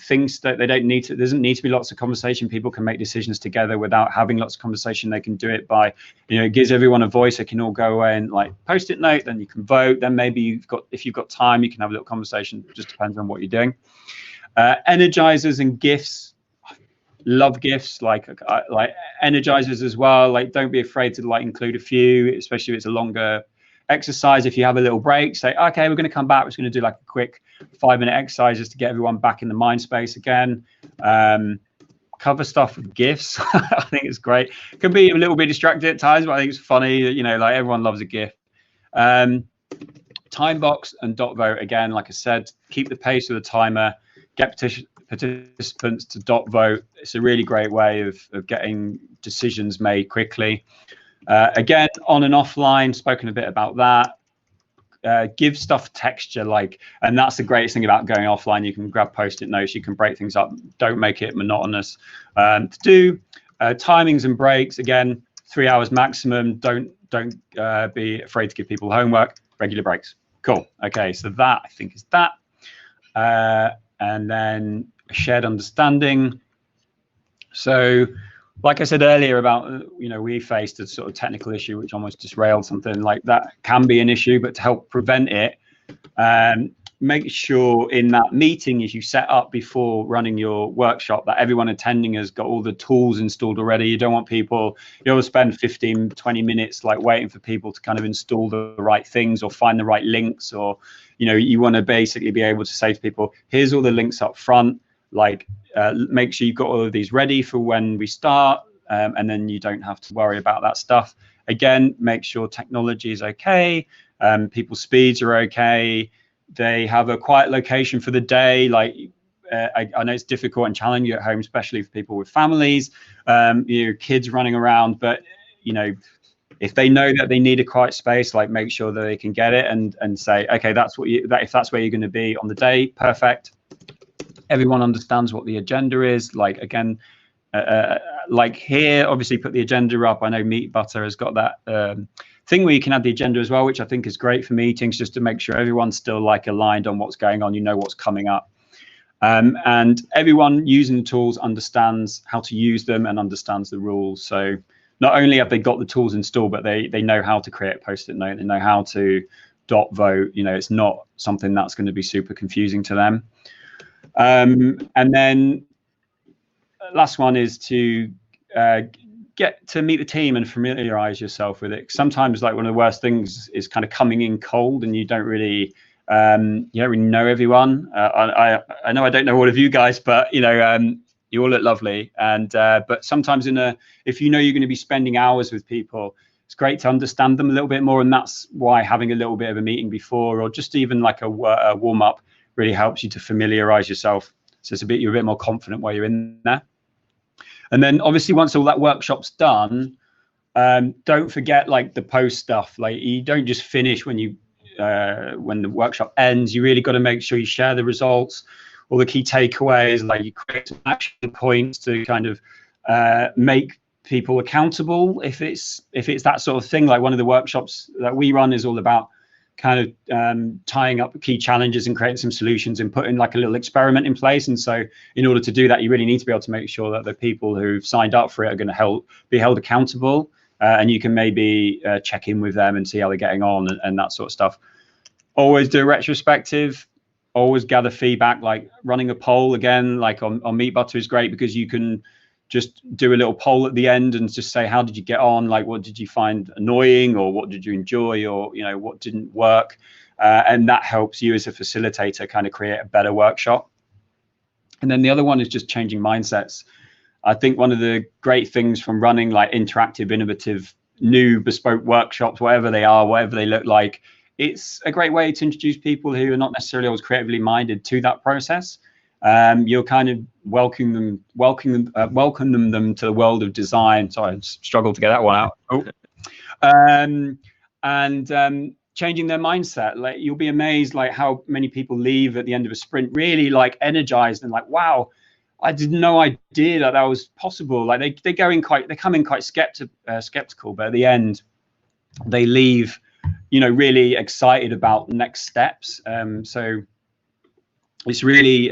Things that they don't need to, there doesn't need to be lots of conversation. People can make decisions together without having lots of conversation. They can do it by, you know, it gives everyone a voice. They can all go away and like post-it note, then you can vote. Then maybe if you've got time, you can have a little conversation. It just depends on what you're doing. Energizers and GIFs. Love GIFs, like energizers as well. Like don't be afraid to like include a few, especially if it's a longer exercise. If you have a little break, say, okay, we're going to come back, we're just going to do like a quick 5-minute exercise just to get everyone back in the mind space again. Cover stuff with GIFs. I think it's great. Can be a little bit distracting at times, but I think it's funny. You know, like everyone loves a GIF. Time box and dot vote, again, like I said, keep the pace of the timer, get participants to dot vote. It's a really great way of getting decisions made quickly. Again, on and offline, spoken a bit about that. Give stuff texture, like, and that's the greatest thing about going offline. You can grab post-it notes, you can break things up, don't make it monotonous to do. Timings and breaks, again, 3 hours maximum. Don't be afraid to give people homework. Regular breaks. Cool. Okay, so that I think is that. And then shared understanding. So like I said earlier about, you know, we faced a sort of technical issue which almost derailed something. Like that can be an issue, but to help prevent it, make sure in that meeting as you set up before running your workshop that everyone attending has got all the tools installed already. You don't want people, you don't want to spend 15-20 minutes like waiting for people to kind of install the right things or find the right links, or, you know, you want to basically be able to say to people, here's all the links up front, like make sure you've got all of these ready for when we start, and then you don't have to worry about that stuff. Again, make sure technology is okay, people's speeds are okay, they have a quiet location for the day. Like I know it's difficult and challenging at home, especially for people with families, you know, kids running around, but, you know, if they know that they need a quiet space, like make sure that they can get it, and say, okay, that's what if that's where you're going to be on the day, perfect. Everyone understands what the agenda is. Like, again, like here, obviously put the agenda up. I know Meet Butter has got that thing where you can add the agenda as well, which I think is great for meetings, just to make sure everyone's still like aligned on what's going on, you know what's coming up. And everyone using the tools understands how to use them and understands the rules. So not only have they got the tools installed, but they know how to create a post-it note, they know how to dot vote. You know, it's not something that's going to be super confusing to them. And then last one is to get to meet the team and familiarize yourself with it. Sometimes, like, one of the worst things is kind of coming in cold and you don't really know everyone. I know I don't know all of you guys, but you know, you all look lovely. And but sometimes if you know you're going to be spending hours with people, it's great to understand them a little bit more. And that's why having a little bit of a meeting before, or just even like a warm up, really helps you to familiarize yourself. So you're a bit more confident while you're in there. And then obviously once all that workshop's done, don't forget like the post stuff. Like, you don't just finish when the workshop ends. You really got to make sure you share the results, all the key takeaways. Like, you create some action points to kind of make people accountable if it's that sort of thing. Like, one of the workshops that we run is all about kind of tying up key challenges and creating some solutions and putting like a little experiment in place. And so in order to do that, you really need to be able to make sure that the people who've signed up for it are going to be held accountable, and you can maybe check in with them and see how they're getting on and that sort of stuff. Always do a retrospective, always gather feedback. Like, running a poll, again, like on Meet Butter, is great because you can just do a little poll at the end and just say, how did you get on? Like, what did you find annoying, or what did you enjoy, or, you know, what didn't work? And that helps you as a facilitator kind of create a better workshop. And then the other one is just changing mindsets. I think one of the great things from running like interactive, innovative, new bespoke workshops, whatever they are, whatever they look like, it's a great way to introduce people who are not necessarily always creatively minded to that process. You're kind of welcoming them to the world of design. Sorry, I struggled to get that one out. Changing their mindset. Like, you'll be amazed like how many people leave at the end of a sprint really like energized and like, wow, I had no idea that was possible. Like they come in quite skeptical, but at the end they leave, you know, really excited about next steps. So it's really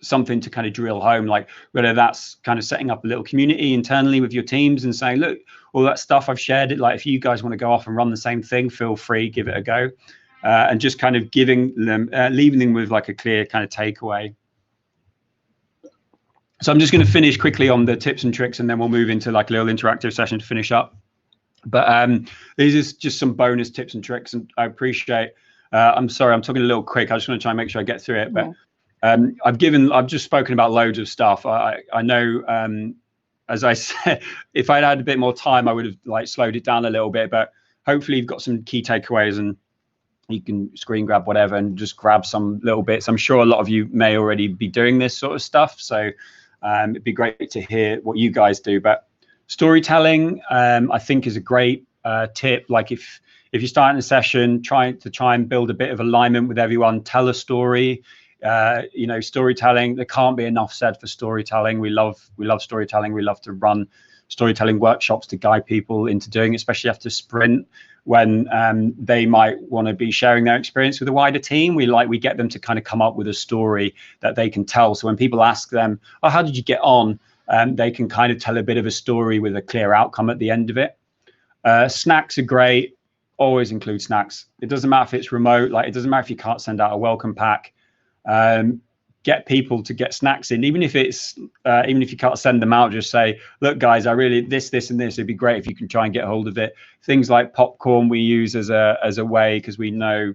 something to kind of drill home, like whether that's kind of setting up a little community internally with your teams and saying, look, all that stuff I've shared it, like if you guys want to go off and run the same thing, feel free, give it a go. And just kind of giving them, leaving them with like a clear kind of takeaway. So I'm just going to finish quickly on the tips and tricks, and then we'll move into like a little interactive session to finish up. But these is just some bonus tips and tricks, and I appreciate, I'm sorry, I'm talking a little quick. I just want to try and make sure I get through it. But I've just spoken about loads of stuff. I know, as I said, if I'd had a bit more time, I would have like slowed it down a little bit, but hopefully you've got some key takeaways and you can screen grab whatever and just grab some little bits. I'm sure a lot of you may already be doing this sort of stuff. So it'd be great to hear what you guys do. But storytelling, I think, is a great tip. Like if you're starting a session, try and build a bit of alignment with everyone, tell a story. You know, storytelling, there can't be enough said for storytelling. We love storytelling. We love to run storytelling workshops to guide people into doing it, especially after sprint, when they might want to be sharing their experience with a wider team. We get them to kind of come up with a story that they can tell. So when people ask them, oh, how did you get on? They can kind of tell a bit of a story with a clear outcome at the end of it. Snacks are great. Always include snacks. It doesn't matter if it's remote. Like, it doesn't matter if you can't send out a welcome pack. Get people to get snacks in, even if you can't send them out. Just say, look guys, I really this and this, it'd be great if you can try and get hold of it. Things like popcorn we use as a way, because we know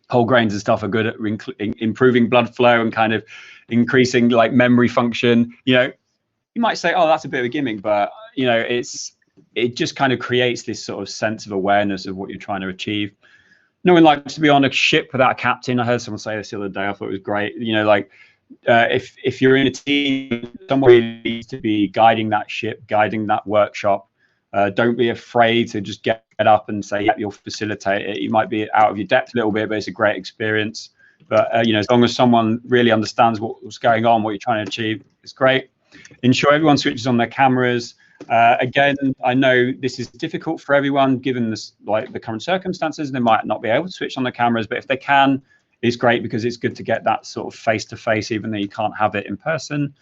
whole grains and stuff are good at improving blood flow and kind of increasing like memory function. You know, you might say, oh, that's a bit of a gimmick, but you know, it just kind of creates this sort of sense of awareness of what you're trying to achieve. No one likes to be on a ship without a captain. I heard someone say this the other day. I thought it was great. You know, like if you're in a team, someone needs to be guiding that ship, guiding that workshop. Don't be afraid to just get up and say, yep, you'll facilitate it. You might be out of your depth a little bit, but it's a great experience. But you know, as long as someone really understands what's going on, what you're trying to achieve, it's great. Ensure everyone switches on their cameras. Again, I know this is difficult for everyone given this, like the current circumstances. They might not be able to switch on the cameras, but if they can, it's great, because it's good to get that sort of face-to-face, even though you can't have it in person.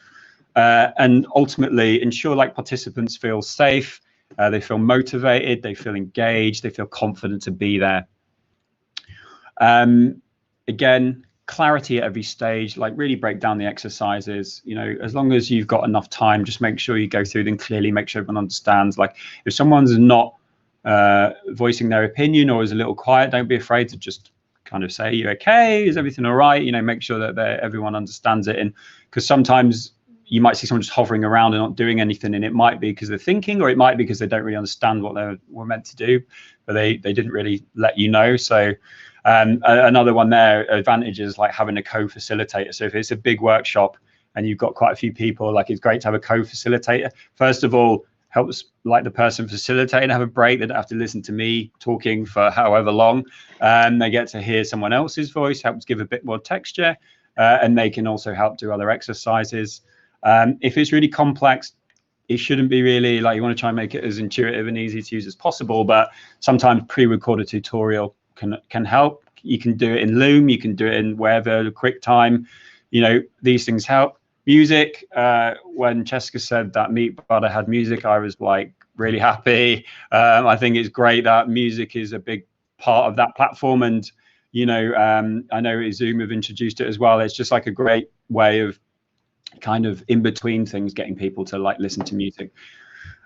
And ultimately, ensure like participants feel safe, they feel motivated, they feel engaged, they feel confident to be there. Again, clarity at every stage, like really break down the exercises. You know, as long as you've got enough time, just make sure you go through them clearly, make sure everyone understands. Like if someone's not voicing their opinion or is a little quiet, don't be afraid to just kind of say, you okay, is everything all right? You know, make sure that everyone understands it. And because sometimes you might see someone just hovering around and not doing anything, and it might be because they're thinking, or it might be because they don't really understand what they were meant to do, but they didn't really let you know. So another one there, advantages like having a co-facilitator. So if it's a big workshop and you've got quite a few people, like it's great to have a co-facilitator. First of all, helps like the person facilitating have a break. They don't have to listen to me talking for however long. They get to hear someone else's voice, helps give a bit more texture, and they can also help do other exercises. If it's really complex, it shouldn't be really like, you want to try and make it as intuitive and easy to use as possible, but sometimes pre-recorded tutorial can help. You can do it in Loom, you can do it in wherever, QuickTime, you know, these things help. Music, when Cheska said that Meet Butter had music, I was like really happy. I think it's great that music is a big part of that platform, and you know, I know Zoom have introduced it as well. It's just like a great way of kind of in between things, getting people to like listen to music.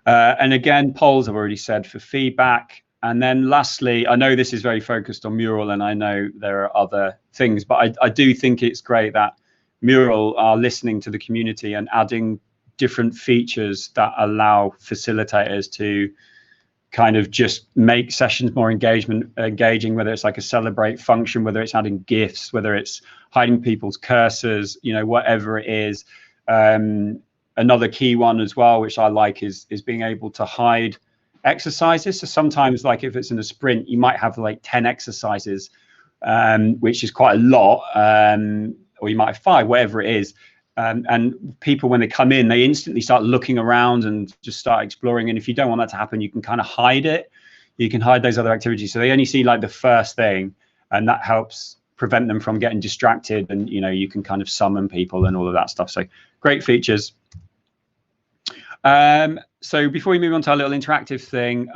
And again, polls I've already said for feedback. And then lastly, I know this is very focused on Mural, and I know there are other things, but I do think it's great that Mural are listening to the community and adding different features that allow facilitators to kind of just make sessions more engaging, whether it's like a celebrate function, whether it's adding GIFs, whether it's hiding people's cursors, you know, whatever it is. Another key one as well, which I like, is being able to hide exercises. So sometimes, like if it's in a sprint, you might have like 10 exercises, which is quite a lot, or you might have 5, whatever it is. And people, when they come in, they instantly start looking around and just start exploring. And if you don't want that to happen, you can kind of hide it. You can hide those other activities. So they only see like the first thing, and that helps prevent them from getting distracted. And, you know, you can kind of summon people and all of that stuff. So great features. So before we move on to our little interactive thing,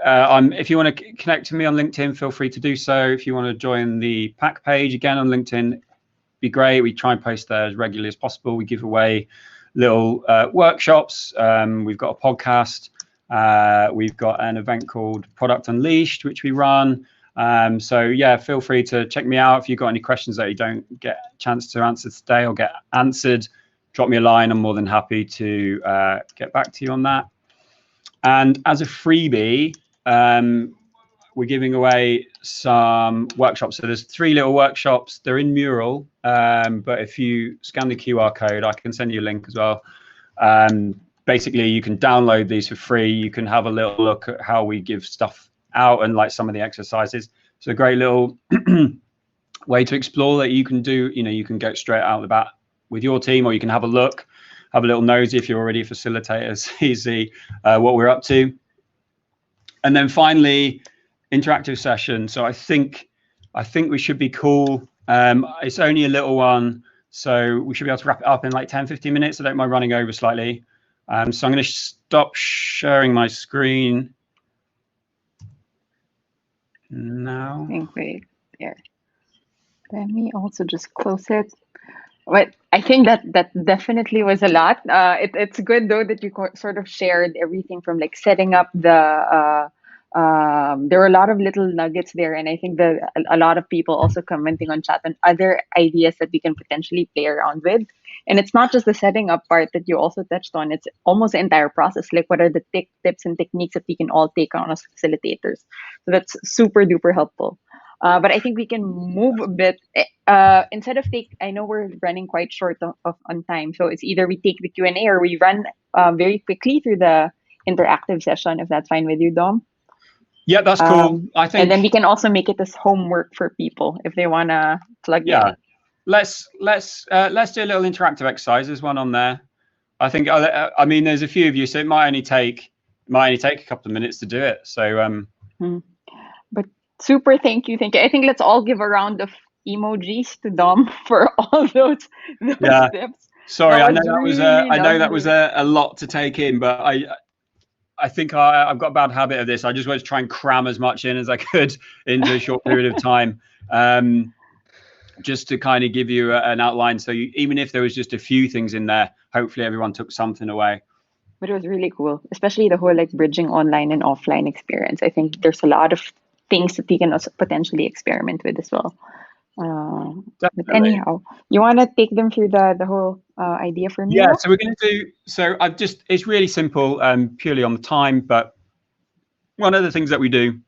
if you want to connect to me on LinkedIn, feel free to do so. If you want to join the pack page, again on LinkedIn, be great. We try and post there as regularly as possible. We give away little workshops. We've got a podcast. We've got an event called Product Unleashed, which we run. So yeah, feel free to check me out. If you've got any questions that you don't get a chance to answer today or get answered, drop me a line. I'm more than happy to get back to you on that. And as a freebie, we're giving away some workshops. So there's 3 little workshops. They're in Mural, but if you scan the QR code, I can send you a link as well. Basically, you can download these for free. You can have a little look at how we give stuff out and like some of the exercises. It's a great little way to explore that you can do. You know, you can go straight out of the bat with your team, or you can have a look, have a little nosy if you're already a facilitator, see what we're up to. And then finally, interactive session. So I think we should be cool. It's only a little one, so we should be able to wrap it up in like 10-15 minutes. I don't mind running over slightly. So I'm going to stop sharing my screen now. Wait, there. Let me also just close it. But I think that definitely was a lot. It's good though that you sort of shared everything from like setting up the. There were a lot of little nuggets there, and I think that a lot of people also commenting on chat on other ideas that we can potentially play around with. And it's not just the setting up part that you also touched on. It's almost the entire process. Like, what are the tips and techniques that we can all take on as facilitators? So that's super duper helpful. But I think we can move a bit. Instead of I know we're running quite short on time, so it's either we take the Q&A or we run very quickly through the interactive session, if that's fine with you, Dom. Yeah, that's cool. I think, and then we can also make it as homework for people if they want to plug in. Let's do a little interactive exercise. There's one on there. I think. I mean, there's a few of you, so it might only take a couple of minutes to do it. So. But super, thank you. I think let's all give a round of emojis to Dom for all those tips. Sorry, I know that was a lot to take in, but I think I've got a bad habit of this. I just wanted to try and cram as much in as I could into a short period of time, just to kind of give you an outline. So even if there was just a few things in there, hopefully everyone took something away. But it was really cool, especially the whole like bridging online and offline experience. I think there's a lot of things that we can also potentially experiment with as well. But anyhow, you want to take them through the whole idea for me? Yeah, so we're going to do, it's really simple, purely on the time, but one of the things that we do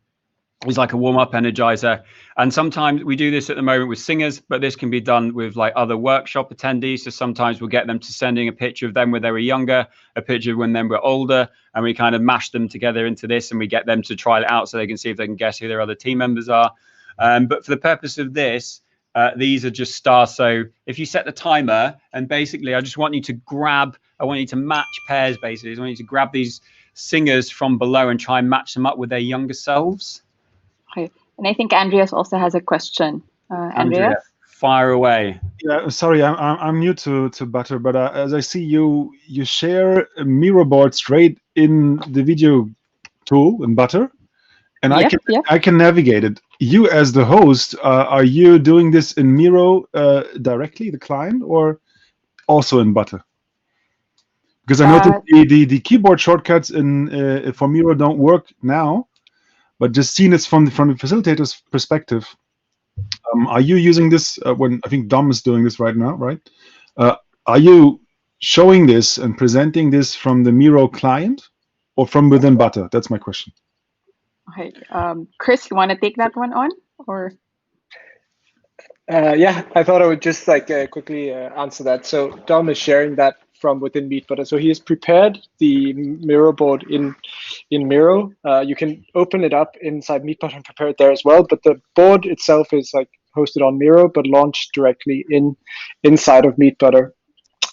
is like a warm-up energizer. And sometimes we do this at the moment with singers, but this can be done with like other workshop attendees. So sometimes we'll get them to sending a picture of them when they were younger, a picture of when they were older, and we kind of mash them together into this, and we get them to try it out so they can see if they can guess who their other team members are. But for the purpose of this, these are just stars. So if you set the timer, and basically I just want you to match pairs, basically. I want you to grab these singers from below and try and match them up with their younger selves. Okay. And I think Andreas also has a question. Andreas? Fire away. Yeah, sorry, I'm new to Butter, but as I see you share a mirror board straight in the video tool in Butter, And Yep, yep. I can navigate it. You as the host, are you doing this in Miro directly, the client, or also in Butter? Because I noticed the keyboard shortcuts in for Miro don't work now, but just seeing this from the facilitator's perspective, are you using this when I think Dom is doing this right now, right? Are you showing this and presenting this from the Miro client or from within Butter? That's my question. Okay, Chris, you want to take that one on, or? Yeah, I thought I would just quickly answer that. So Dom is sharing that from within MeetButter. So he has prepared the Miro board in Miro. You can open it up inside MeetButter and prepare it there as well. But the board itself is hosted on Miro, but launched directly inside of MeetButter.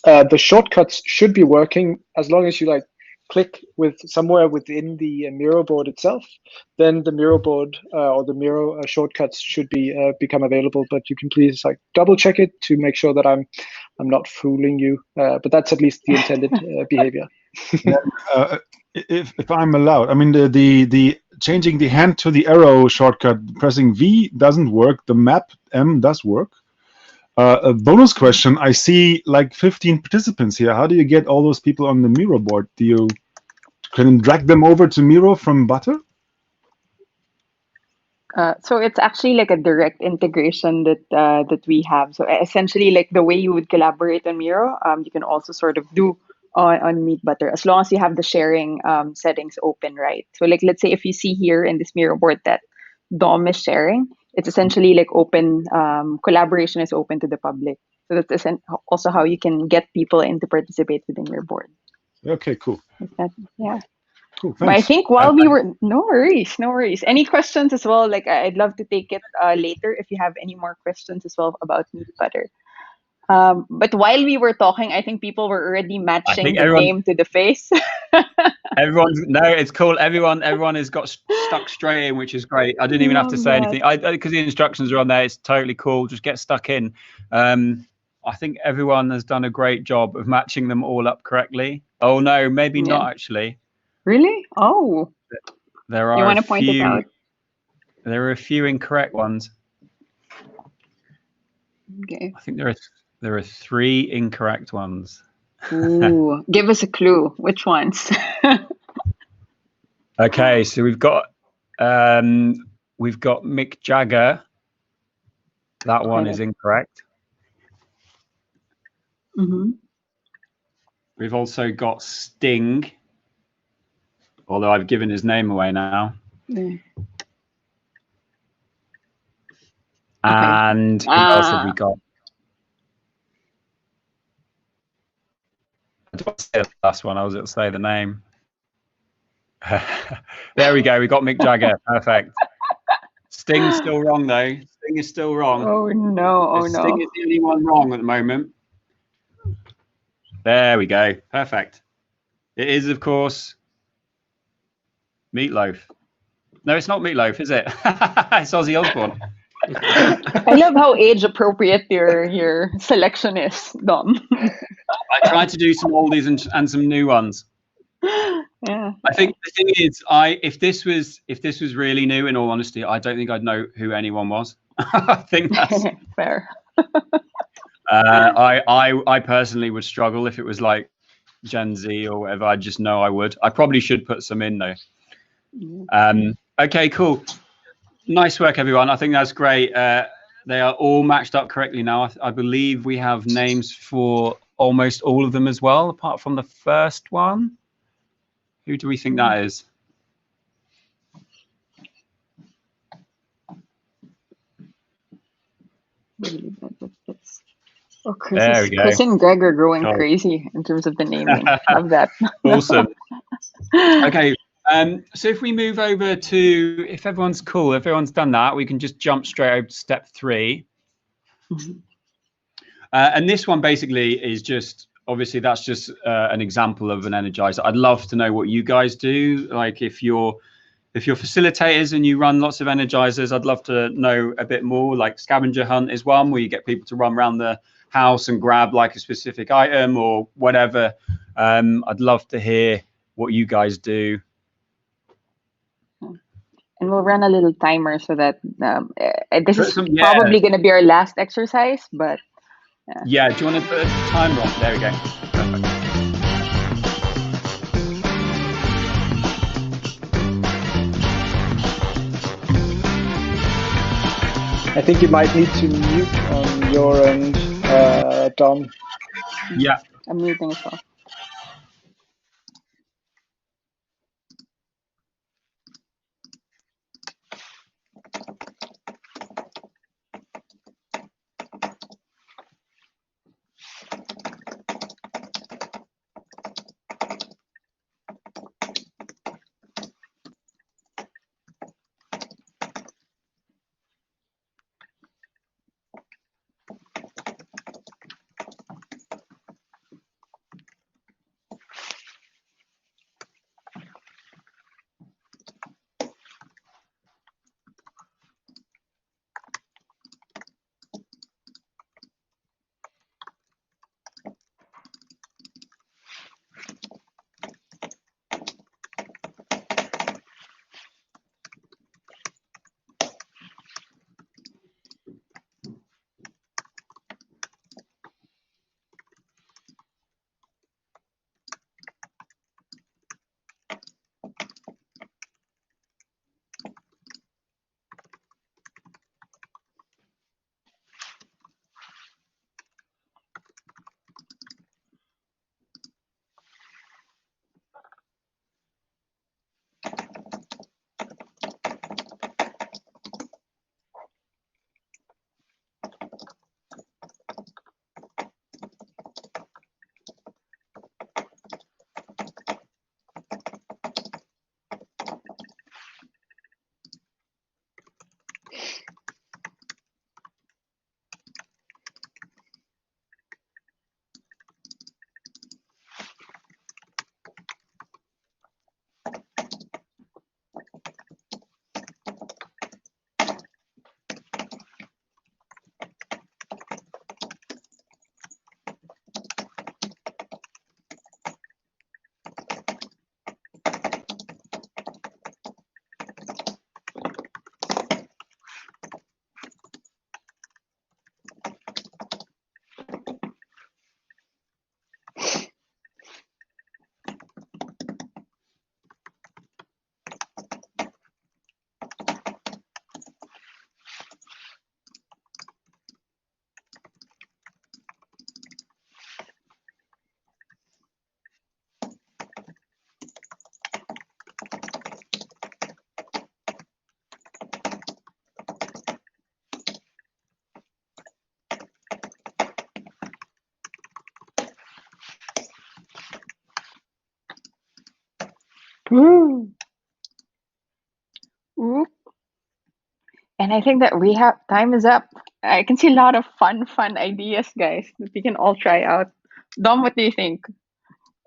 The shortcuts should be working as long as you click with somewhere within the Miro board itself. Then the Miro board or the Miro shortcuts should be become available. But you can please double check it to make sure that I'm not fooling you. But that's at least the intended behavior. If I'm allowed, I mean the changing the hand to the arrow shortcut, pressing V doesn't work. The map M does work. A bonus question, I see 15 participants here. How do you get all those people on the Miro board? Do you can drag them over to Miro from Butter? So it's actually a direct integration that we have. So essentially, the way you would collaborate on Miro, you can also sort of do on MeetButter, as long as you have the sharing settings open, right? So let's say if you see here in this Miro board that Dom is sharing, it's essentially open, collaboration is open to the public. So that's also how you can get people in to participate within your board. Okay, cool. Yeah. Cool, but I think while we were, no worries. Any questions as well? I'd love to take it later if you have any more questions as well about MeetButter. But while we were talking, I think people were already matching the name to the face. It's cool. Everyone has got stuck straight in, which is great. I didn't even have to say anything. Because the instructions are on there. It's totally cool. Just get stuck in. I think everyone has done a great job of matching them all up correctly. Oh no, maybe not actually. Really? Oh. There are. You want to point it out? There are a few incorrect ones. Okay. I think there are 3 incorrect ones. Ooh, give us a clue. Which ones? Okay, so we've got Mick Jagger. That one is incorrect. Mm-hmm. We've also got Sting, although I've given his name away now. Yeah. And what else have we got? Do I say the last one? I was going to say the name. There we go. We got Mick Jagger. Perfect. Sting's still wrong, though. Sting is still wrong. Oh, no. Sting is the only one wrong at the moment. There we go. Perfect. It is, of course, Meatloaf. No, it's not Meatloaf, is it? It's Ozzy Osbourne. I love how age appropriate your selection is, Dom. I tried to do some oldies and some new ones. Yeah. I think the thing is, if this was really new, in all honesty, I don't think I'd know who anyone was. I think that's fair. I personally would struggle if it was Gen Z or whatever. I just know I would. I probably should put some in though. Okay, cool. Nice work, everyone. I think that's great. They are all matched up correctly now. I believe we have names for almost all of them as well, apart from the first one. Who do we think that is? Oh, Chris and Greg are going crazy in terms of the naming. Love that. Awesome. Okay. So if we move over to, if everyone's cool, if everyone's done that, we can just jump straight over to step 3. Mm-hmm. And this one basically is just, obviously that's just an example of an energizer. I'd love to know what you guys do. If you're facilitators and you run lots of energizers, I'd love to know a bit more. Scavenger hunt is one where you get people to run around the house and grab a specific item or whatever. I'd love to hear what you guys do. And we'll run a little timer so that this is Yeah. probably going to be our last exercise, but Yeah, do you want to put a timer on? There we go. Perfect. I think you might need to mute on your end, Dom. Yeah. I'm muting as well. Woo. Whoop. And I think that we have time is up. I can see a lot of fun ideas, guys, that we can all try out. Dom, what do you think?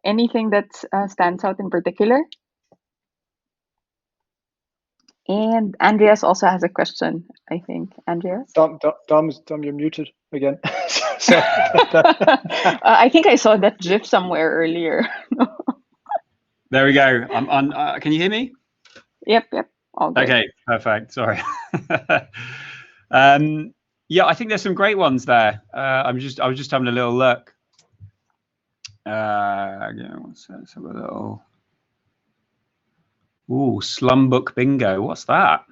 Anything that stands out in particular? And Andreas also has a question, I think. Andreas? Dom, you're muted again. I think I saw that GIF somewhere earlier. There we go. I'm on. Can you hear me? Yep. All good. Okay, perfect. Sorry. Yeah, I think there's some great ones there. I was just having a little look. Let's have a little. Ooh, Slum Book Bingo. What's that?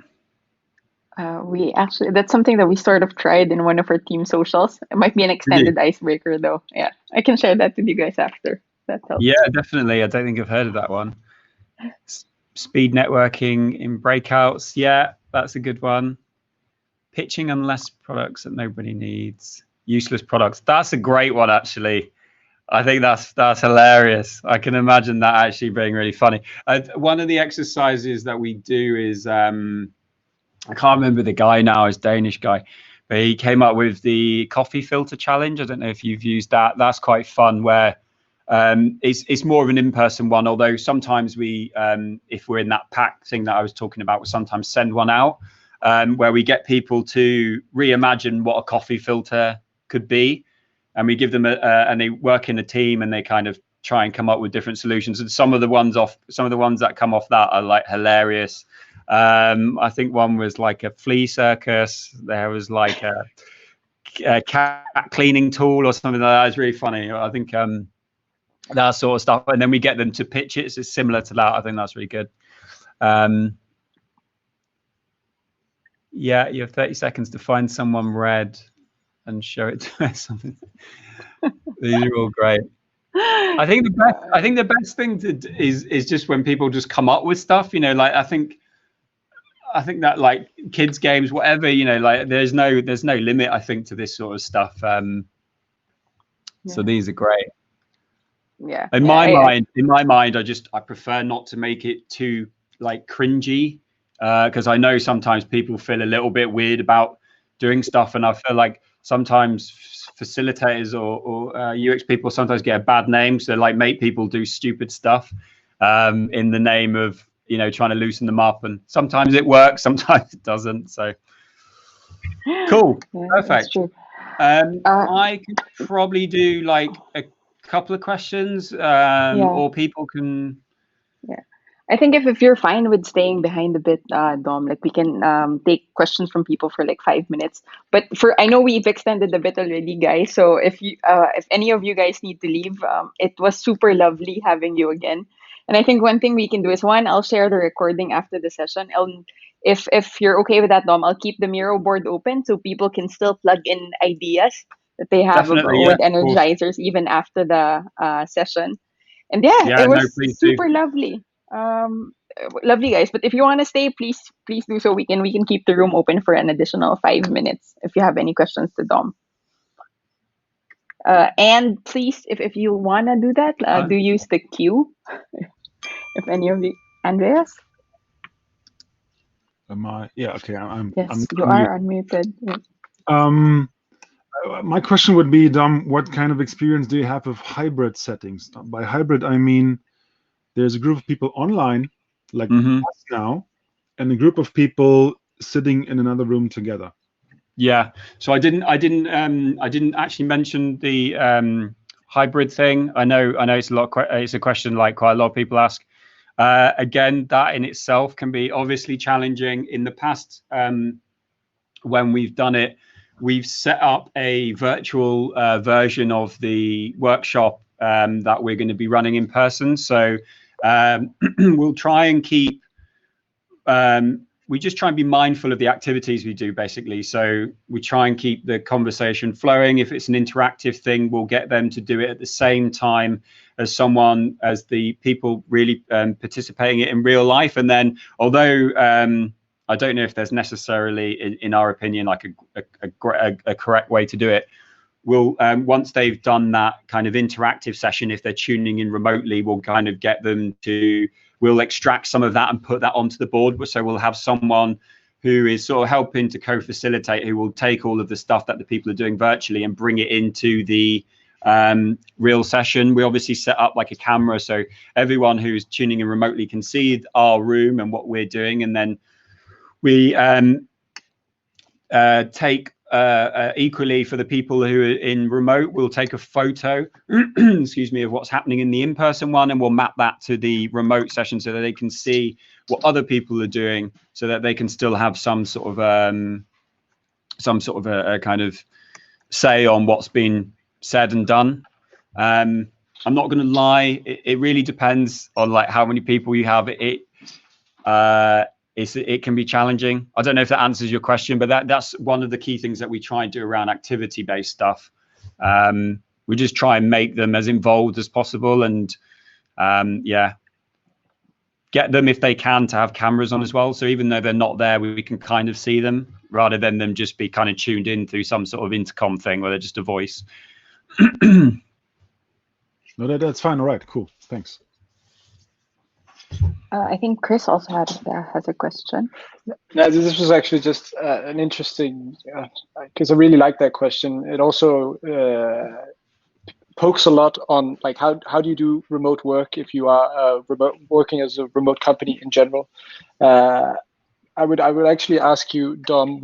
That's something that we sort of tried in one of our team socials. It might be an extended icebreaker though. Yeah, I can share that with you guys after. That helps. Yeah, definitely. I don't think I've heard of that one. Speed networking in breakouts. Yeah, that's a good one. Pitching unless products that nobody needs. Useless products. That's a great one, actually. I think that's hilarious. I can imagine that actually being really funny. One of the exercises that we do is I can't remember the guy now, it's a Danish guy, but he came up with the coffee filter challenge. I don't know if you've used that. That's quite fun, where it's more of an in-person one, although sometimes we, if we're in that pack thing that I was talking about, we sometimes send one out where we get people to reimagine what a coffee filter could be. And we give them and they work in a team and they kind of try and come up with different solutions. And some of the ones that come off that are like hilarious. I think one was like a flea circus. There was like a cat cleaning tool or something like that. It's really funny. I think that sort of stuff. And then we get them to pitch it. So it's similar to that. I think that's really good. Yeah, you have 30 seconds to find someone red and show it to us. Something. These are all great. I think the best thing is just when people just come up with stuff. You know, like I think that like kids games, whatever. You know, like there's no limit. I think to this sort of stuff. So these are great. Yeah. In my mind, I prefer not to make it too like cringy, because I know sometimes people feel a little bit weird about doing stuff, and I feel like sometimes facilitators or UX people sometimes get a bad name, so like make people do stupid stuff in the name of, you know, trying to loosen them up, and sometimes it works, sometimes it doesn't. So cool. Yeah, Perfect. I could probably do like a couple of questions, or people can. Yeah, I think if you're fine with staying behind a bit, Dom, like we can take questions from people for like 5 minutes. But I know we've extended a bit already, guys. So if any of you guys need to leave, it was super lovely having you again. And I think one thing we can do is, one, I'll share the recording after the session. If you're okay with that, Dom, I'll keep the Miro board open so people can still plug in ideas that they have with energizers even after the session. And it was super lovely. Lovely, guys. But if you want to stay, please do so. We can keep the room open for an additional 5 minutes if you have any questions to Dom. And please, if you want to do that, do use the queue. If any of you, Andreas? Am I? Yeah. Okay. Yes, you are unmuted. My question would be, Dom, what kind of experience do you have with hybrid settings? By hybrid, I mean there's a group of people online, like us now, and a group of people sitting in another room together. Yeah. So I didn't actually mention the hybrid thing. I know it's it's a question like quite a lot of people ask. Again, that in itself can be obviously challenging. In the past, when we've done it, we've set up a virtual version of the workshop that we're going to be running in person. So we'll try and keep, we just try and be mindful of the activities we do, basically. So we try and keep the conversation flowing. If it's an interactive thing, we'll get them to do it at the same time as the people really participating in real life. And then, although I don't know if there's necessarily, in our opinion, like a correct way to do it, we'll once they've done that kind of interactive session, if they're tuning in remotely, we'll kind of get them to, we'll extract some of that and put that onto the board. So we'll have someone who is sort of helping to co-facilitate, who will take all of the stuff that the people are doing virtually and bring it into the real session. We obviously set up like a camera, so everyone who's tuning in remotely can see our room and what we're doing. And then we take equally for the people who are in remote, we'll take a photo, excuse me, of what's happening in the in-person one, and we'll map that to the remote session so that they can see what other people are doing, so that they can still have some sort of a kind of say on what's been said and done. I'm not going to lie, it really depends on like how many people you have. It can be challenging. I don't know if that answers your question, but that's one of the key things that we try and do around activity-based stuff. We just try and make them as involved as possible, and get them, if they can, to have cameras on as well. So even though they're not there, we can kind of see them, rather than them just be kind of tuned in through some sort of intercom thing where they're just a voice. No, that's fine. All right, cool. Thanks. I think Chris also has a question. No, this was actually just an interesting, because I really like that question. It also pokes a lot on like how do you do remote work if you are working as a remote company in general. I would actually ask you, Dom,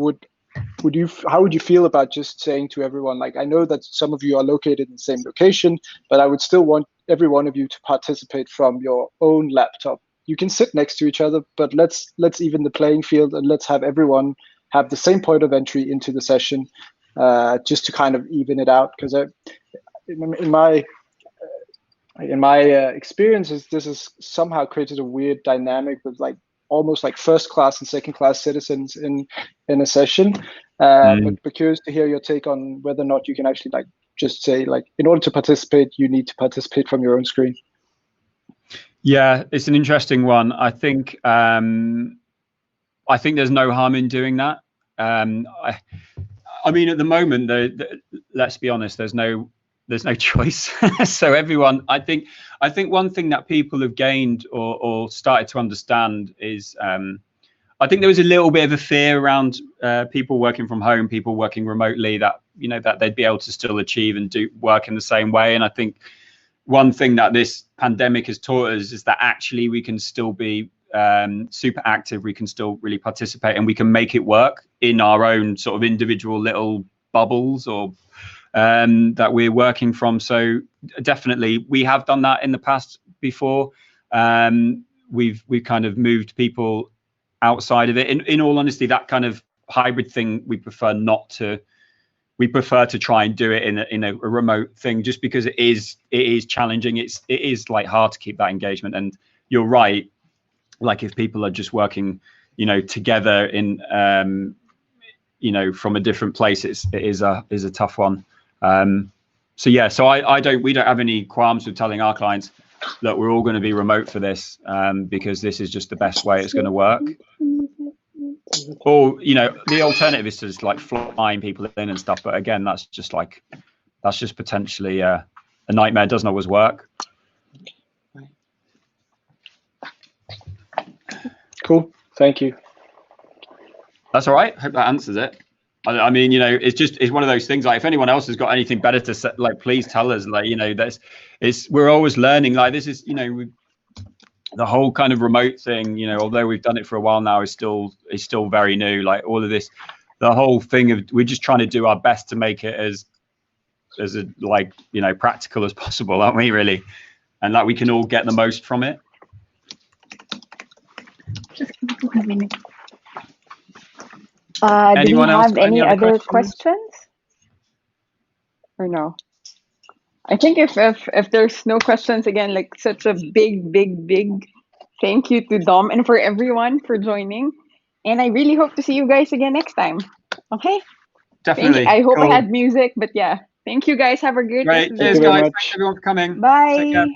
how would you feel about just saying to everyone, like, I know that some of you are located in the same location, but I would still want every one of you to participate from your own laptop. you can sit next to each other, but let's even the playing field, and let's have everyone have the same point of entry into the session, just to kind of even it out. Because in my experiences, this has somehow created a weird dynamic with like almost like first class and second class citizens in a session. But curious to hear your take on whether or not you can actually like just say like, in order to participate, you need to participate from your own screen. Yeah, it's an interesting one. I think there's no harm in doing that. I mean, at the moment, let's be honest, there's no choice. So everyone, I think one thing that people have gained or started to understand is, I think there was a little bit of a fear around people working from home, people working remotely, that that they'd be able to still achieve and do work in the same way. And I think one thing that this pandemic has taught us is that actually we can still be super active, we can still really participate, and we can make it work in our own sort of individual little bubbles or that we're working from. So definitely we have done that in the past before. We've kind of moved people outside of it. In all honesty, that kind of hybrid thing we prefer not to. We prefer to try and do it in a remote thing, just because it is challenging. It is like hard to keep that engagement. And you're right, like if people are just working together in from a different place, it is a tough one. So yeah, so we don't have any qualms with telling our clients, look, we're all going to be remote for this, because this is just the best way it's going to work. Or the alternative is to just like flying people in and stuff, but again, that's just potentially a nightmare. It doesn't always work. Cool, thank you. That's all right. Hope that answers it. I mean, it's one of those things. Like, if anyone else has got anything better to say, like, please tell us. Like, we're always learning. Like, this is, the whole kind of remote thing. Although we've done it for a while now, is still very new. Like, all of this, the whole thing of, we're just trying to do our best to make it as practical as possible, aren't we? Really, and that we can all get the most from it. Just give me 1 minute. Do we have any other questions? Or no? I think if there's no questions, again, like, such a big thank you to Dom and for everyone for joining. And I really hope to see you guys again next time. Okay? Definitely. I hope I had music, but yeah. Thank you guys. Have a great Cheers, guys. Thanks everyone for coming. Bye.